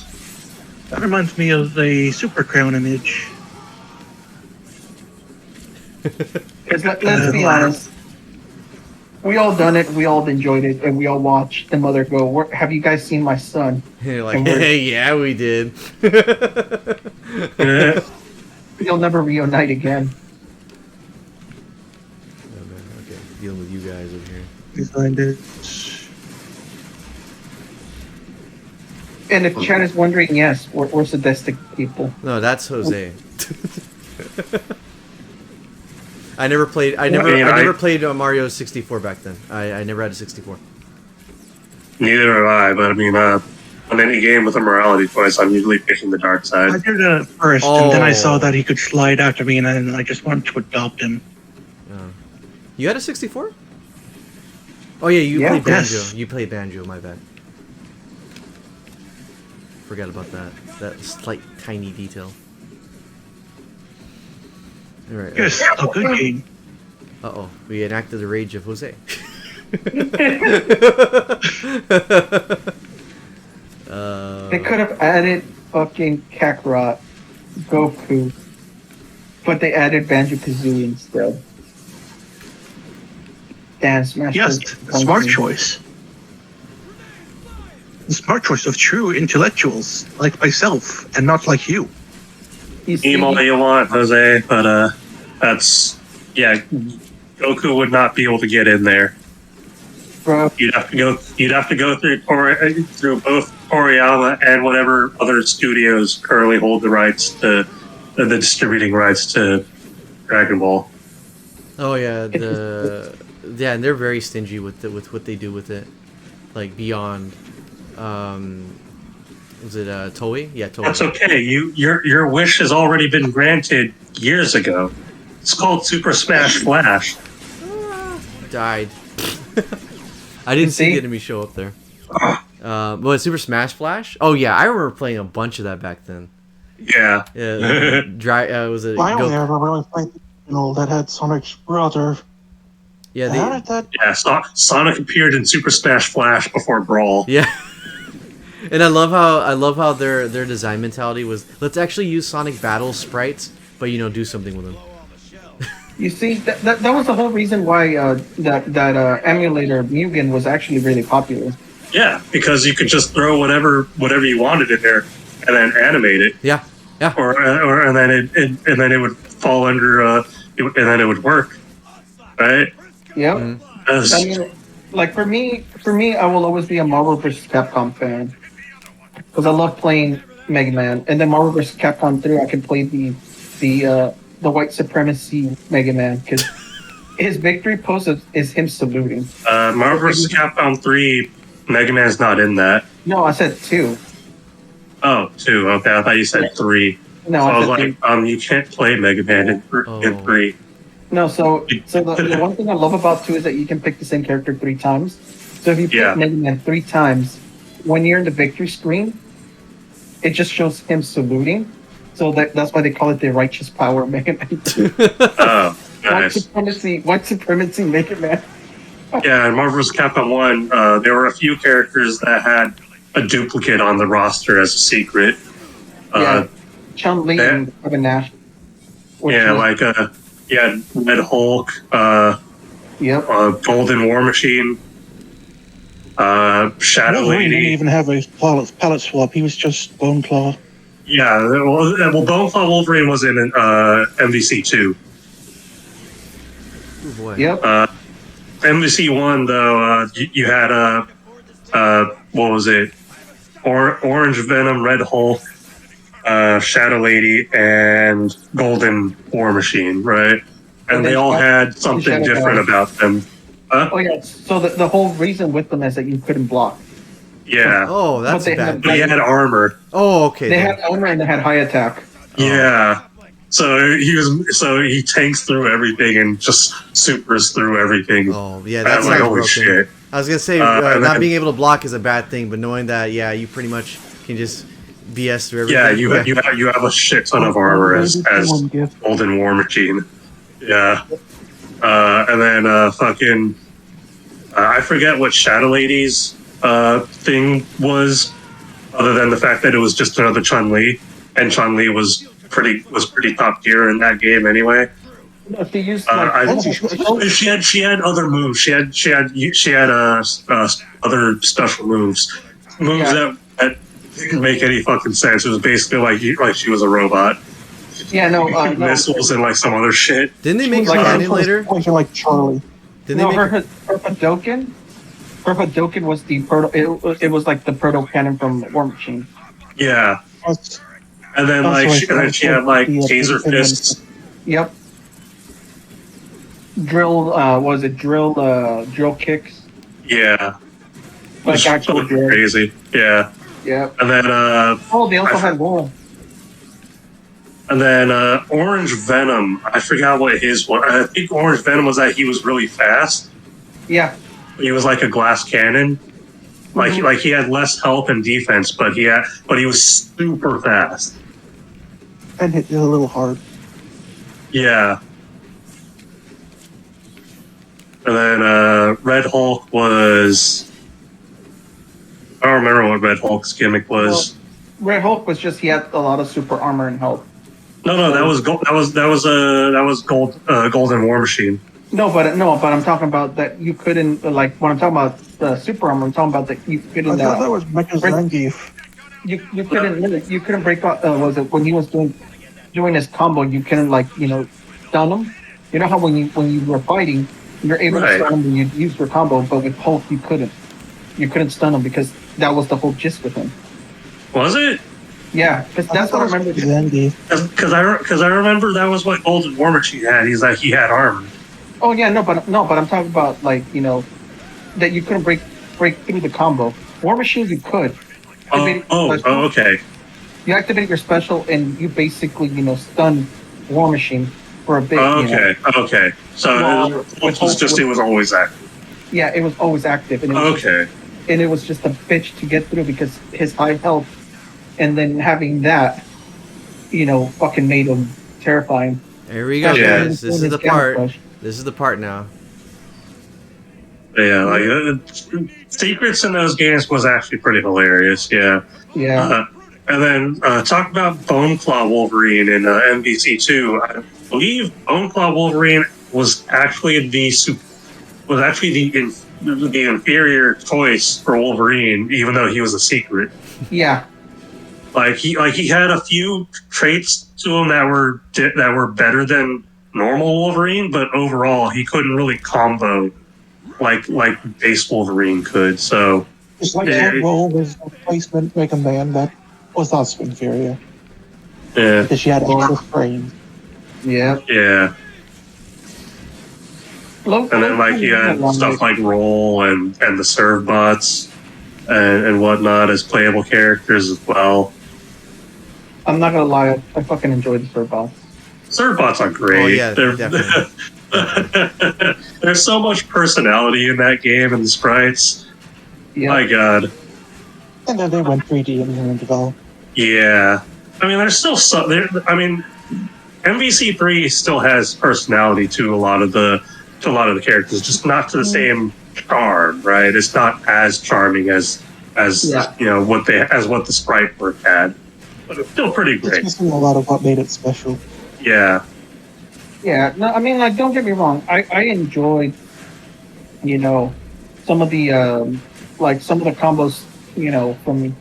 That reminds me of the Super Crown image. Because let's be honest. We all done it. We all enjoyed it, and we all watched the mother go. Have you guys seen my son? You're like, hey, yeah, we did. You'll never reunite again. Oh, man, okay, dealing with you guys over here. Designed it. And if Chad is wondering, yes, we're sadistic people. No, that's Jose. I never played. I mean, never played Mario 64 back then. I never had a 64. Neither have I, but I mean, on any game with a morality choice, I'm usually picking the dark I side. did it first, and then I saw that he could slide after me, and then I just wanted to adopt him. You had a 64? Oh yeah, you played Banjo. Yes. You played Banjo. My bad. Forgot about that. That slight, tiny detail. All right. Yes, a good game. Uh-oh, we enacted the rage of Jose. They could have added fucking Kakarot, Goku, but they added Banjo-Kazooie instead. Damn, Smash Yes, Bros. smart choice. The smart choice of true intellectuals like myself, and not like you. You see, Aim all you want, Jose, but that's Goku would not be able to get in there. bro, You'd have to go through both Toriyama and whatever other studios currently hold the rights to the distributing rights to Dragon Ball. Oh yeah, and they're very stingy with what they do with it, like beyond. Was it Toei? Yeah, Toei. That's okay. Your wish has already been granted years ago. It's called Super Smash Flash. Died. I didn't see See? the enemy show up there. What, Super Smash Flash? Oh yeah, I remember playing a bunch of that back then. Yeah. Yeah, was it? I only ever really played the original that had Sonic's brother. Yeah, How did that? Yeah, Sonic appeared in Super Smash Flash before Brawl. yeah. And I love how their design mentality was, let's actually use Sonic Battle sprites, but do something with them. you see, that was the whole reason why that emulator Mugen was actually really popular. Yeah, because you could just throw whatever you wanted in there and then animate it. Yeah, yeah. And then it would fall under and then it would work, right? Yep. Mm-hmm. I mean, like for me, I will always be a Marvel vs. Capcom fan because I love playing Mega Man, and then Marvel vs. Capcom 3, I can play the white supremacy Mega Man because his victory pose is him saluting. Marvel vs. Capcom 3, Mega Man's not in that. No, I said 2. Oh, 2. Okay, I thought you said 3. No, So I I was said like, you can't play Mega Man in Oh. 3. no. So the one thing I love about 2 is that you can pick the same character 3 times. So if you pick Yeah. Mega Man 3 times, when you're in the victory screen, it just shows him saluting. So that's why they call it the righteous power Mega Man 2. Oh, nice. White supremacy Mega Man. Yeah, in Marvel vs. Capcom 1, there were a few characters that had a duplicate on the roster as a secret. Yeah, Chun-Li that- and Kevin Nash. which Yeah, was- like Red Hulk, Yep. Golden War Machine, Shadow Wolverine didn't Lady. even have a palette swap. He was just Bone Claw. Yeah, well, Boneclaw Wolverine was in MVC 2. Oh boy. Yep. MVC 1, though, you had what was it? Orange Venom, Red Hulk, Shadow Lady, and Golden War Machine, right? And they all had something different about them. Oh yeah. So the whole reason with them is that you couldn't block. Yeah. Oh, that's But they bad. had- But he had armor. Oh, okay. They then. had armor and they had high attack. Yeah. So he tanks through everything and just supers through everything. Oh, yeah, I'm that like, sounds holy broken. shit. I was gonna say and not then- being able to block is a bad thing, but knowing that, yeah, you pretty much can just BS through everything. Yeah, you have a shit ton of armor as Golden War Machine. Yeah. And then fucking I forget what Shadow Lady's thing was, other than the fact that it was just another Chun-Li, and Chun-Li was pretty top tier in that game anyway. No, she used She had other moves. She had other special moves Yeah. that didn't make any fucking sense. It was basically like she was a robot. yeah, no, Missiles and like some other shit. Didn't they make Like, a canon later? Pointing like Charlie. Didn't no, they make? her Hadoken. Her Hadoken was the proto. It was like the proto cannon from War Machine. Yeah, That's- and then Also, she had like taser fists. Yep. Drill. Was it drill? Drill kicks. Yeah, Like Just actual fucking drill. crazy. Yeah, Yep. and then Oh, they also had wall. Orange Venom. I forgot what his was. I think Orange Venom was that he was really fast. Yeah. He was like a glass cannon. Like he had less health and defense, but he was super fast. And hit you a little hard. Yeah. And then Red Hulk was. I don't remember what Red Hulk's gimmick was. Red Hulk was just he had a lot of super armor and health. No, that was Golden War Machine. No, but I'm talking about that you couldn't like when I'm talking about the super armor. I'm talking about that you I couldn't. thought that was Mecha Zangief. You couldn't break out. Was it when he was doing his combo? You couldn't stun him. You know how when you were fighting, you're able Right. to stun him when you use your combo, but with Hulk you couldn't. You couldn't stun him because that was the whole gist with him. Was it? Yeah, because that's what I remember. Zangief. Because I remember that was what Golden War Machine had. He had armor. Oh yeah, but I'm talking about that you couldn't break through the combo. War Machine you could. Okay. You activate your special and you basically stun War Machine for a bit. Okay. So it was always active. Yeah, it was always active, and it was just a bitch to get through because his high health, and then having that, fucking made him terrifying. Here we go, Yeah. guys. This is the part. This is the part now. Yeah, secrets in those games was actually pretty hilarious. Yeah. Yeah. And then talk about Boneclaw Wolverine in MVC2. I believe Boneclaw Wolverine was actually the inferior choice for Wolverine, even though he was a secret. Yeah. Like he had a few traits to him that were better than normal Wolverine, but overall he couldn't really combo like base Wolverine could. So Just like Yeah. that role was a replacement Mega Man that was also inferior. yeah, Because she had all the frames. Yeah. yeah. And then he had stuff like Roll and the Serve bots and whatnot as playable characters as well. I'm not gonna lie, I fucking enjoy the Surbots. Surbots are great. Oh, yeah, definitely. There's so much personality in that game and the sprites. Yeah. My God. And then they went 3D in the develop. Yeah. I mean, there's still some. I mean, MVC3 still has personality to a lot of the characters, just not to the same charm, right? It's not as charming as you know what the sprite work had, but it's still pretty It's great. missing a lot of what made it special. Yeah. Yeah, no, I mean, like, don't get me wrong. I enjoyed, you know, some of the some of the combos, from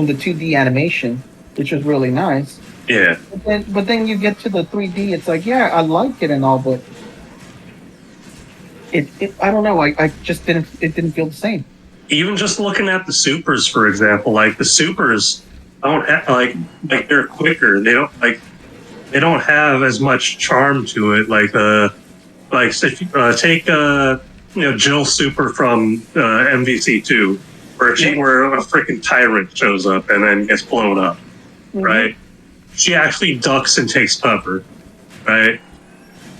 the 2D animation, which was really nice. Yeah. But then you get to the 3D, it's like, yeah, I like it and all, but it I don't know, I just didn't feel the same. Even just looking at the supers, for example, like the supers don't have, like they're quicker. They don't have as much charm to it. Take Jill Super from MVC2, where a freaking tyrant shows up and then gets blown up, right? She actually ducks and takes cover, right?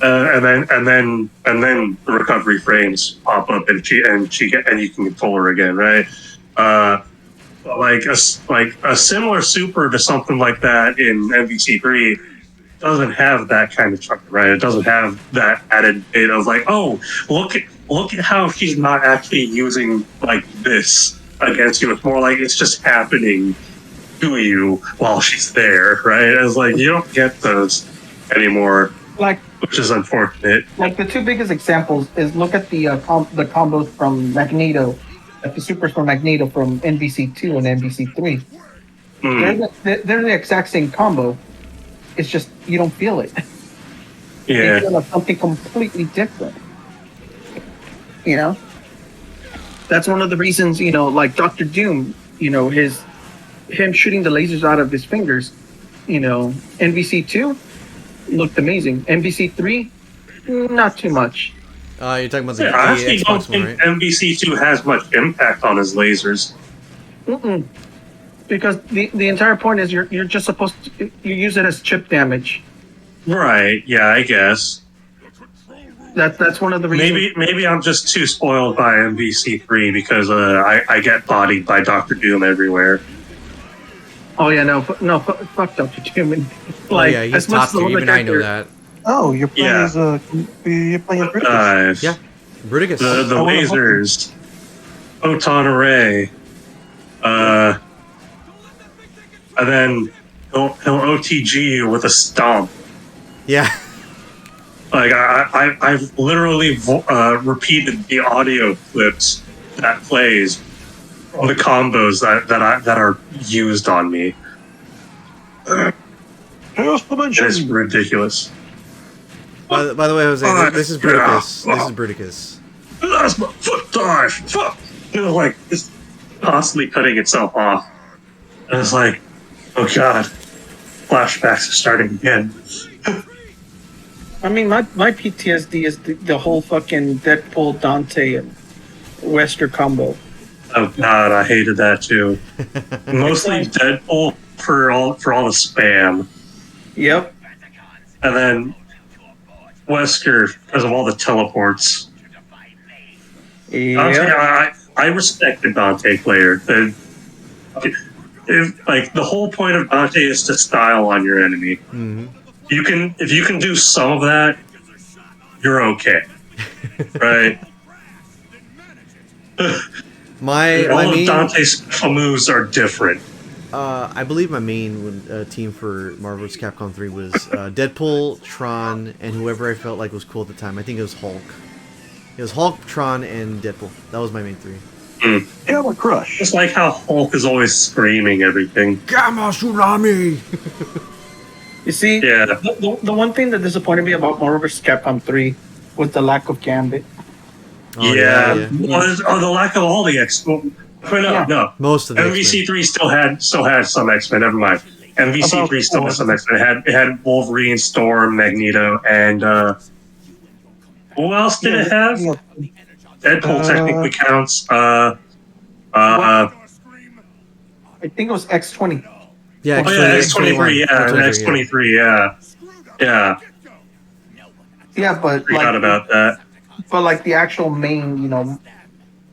And then the recovery frames pop up and you can control her again, right? Like a similar super to something like that in MVC3 doesn't have that kind of charm, right? It doesn't have that added bit of like, oh, look at how she's not actually using like this against you. It's more like it's just happening to you while she's there, right? It's like you don't get those anymore, which is unfortunate. Like the two biggest examples is look at the combos from Magneto, like the supers from Magneto from NBC2 and NBC3. They're the exact same combo. It's just you don't feel it. Yeah, you feel like something completely different. That's one of the reasons. Like Doctor Doom. Him shooting the lasers out of his fingers. NBC2 looked amazing. NBC3, not too much. You're talking about the I actually don't Xbox think one, right? MVC2 has much impact on his lasers. Because the entire point is you're just supposed to you use it as chip damage. Right? Yeah, I guess. That's one of the reasons. Maybe I'm just too spoiled by MVC3 because I get bodied by Doctor Doom everywhere. Oh yeah, fuck Doctor Doom. Yeah, he's top tier. Even I know that. Oh, you're playing as Bruticus. Yeah, Bruticus. The lasers, photon array, and then he'll OTG you with a stomp. Yeah. Like I've literally repeated the audio clips that plays all the combos that are used on me. It's ridiculous. By the way, Jose, this is Bruticus. This is Bruticus. That's my foot dive. Fuck. Like it's constantly cutting itself off. And it's like, oh god, flashbacks are starting again. I mean, my PTSD is the whole fucking Deadpool, Dante, and Wesker combo. Oh god, I hated that too. Mostly Deadpool for all the spam. Yep. And then Wesker because of all the teleports. Yeah. I respect the Dante player. The whole point of Dante is to style on your enemy. Mm-hmm. If you can do some of that, you're okay, right? All of Dante's special moves are different. I believe my main team for Marvel vs. Capcom 3 was Deadpool, Tron, and whoever I felt like was cool at the time. I think it was Hulk. It was Hulk, Tron, and Deadpool. That was my main three. Yeah, my crush. Just like how Hulk is always screaming everything. Gamma Tsunami! You see, yeah. The one thing that disappointed me about Marvel vs. Capcom 3 was the lack of Gambit. Oh, yeah. The lack of all the X-Men. No. Most of the MVC3 still had some X-Men. Never mind. MVC3 still had some X-Men. It had Wolverine, Storm, Magneto, and who else did it have? Deadpool technically counts. I think it was X-20. Yeah, Oh yeah, X-23, X23, yeah. Yeah, but Forgot about that. the actual main,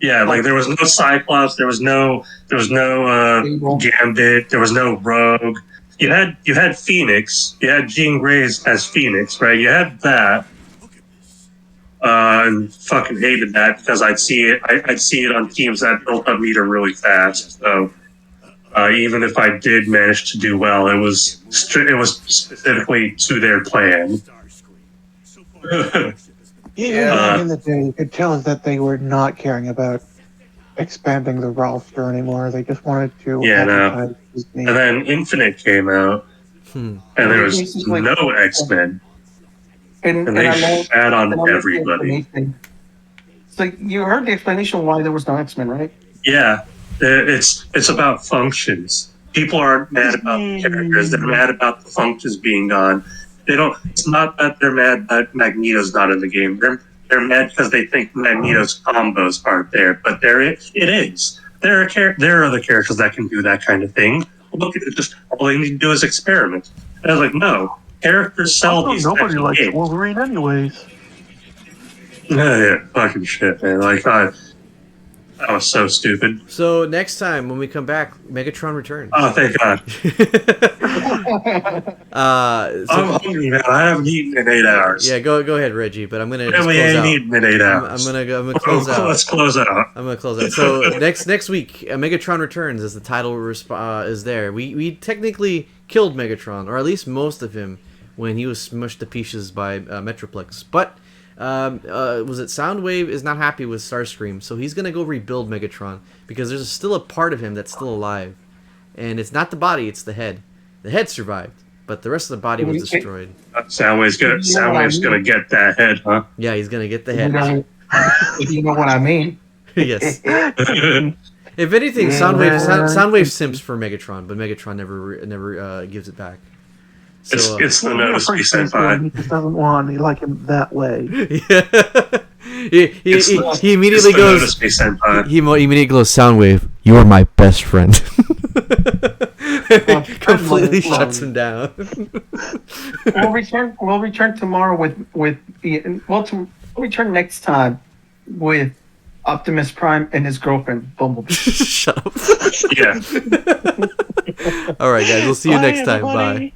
Yeah, like there was no Cyclops, there was no Cable. Gambit, there was no Rogue. You had Phoenix, you had Jean Grey's as Phoenix, right? You had that, and fucking hated that because I'd see it on teams that built up meter really fast. So even if I did manage to do well, it was specifically to their plan. Even back in the day, you could tell that they were not caring about expanding the roster anymore. They just wanted to Yeah, no. advertise Disney. And then Infinite came out, and there was Basically- no X-Men, and and they I love- shat and I on love the everybody. explanation. So you heard the explanation why there was no X-Men, right? Yeah, it's about functions. People aren't mad about the characters; they're mad about the functions being gone. They don't. It's not that they're mad that Magneto's not in the game. They're mad because they think Magneto's combos aren't there. But it is. There are other characters that can do that kind of thing. Look at it. Just all they need to do is experiment. And I was like, no, characters sell Also, these. nobody types of likes games. Wolverine anyways. Yeah, fucking shit, man. Like that was so stupid. So next time when we come back, Megatron returns. Oh, thank God. So, I'm hungry, man. I haven't eaten in 8 hours. yeah, go ahead, Reggie. But I'm gonna just Really close ain't out. eaten in 8 hours. I'm gonna close out. Let's close out. I'm gonna close out. So next week, Megatron Returns, as the title is there. We technically killed Megatron, or at least most of him, when he was smushed to pieces by Metroplex. But was it Soundwave is not happy with Starscream, so he's gonna go rebuild Megatron because there's still a part of him that's still alive, and it's not the body, it's the head. The head survived, but the rest of the body was destroyed. Soundwave's gonna get that head, huh? Yeah, he's gonna get the You head. know, if you know what I mean. Yes. If anything, Soundwave simps for Megatron, but Megatron never gives it back. So, It's the nose Pretty he sent straightforward. by. He just doesn't want you like him that way. yeah. he immediately It's the goes. notice he sent by. He immediately goes. Soundwave, you are my best friend. Completely love shuts him down. We'll return tomorrow we'll return next time with Optimus Prime and his girlfriend Bumblebee. Shut up. Yeah. All right, guys. We'll see you Bye, next time. everybody. Bye.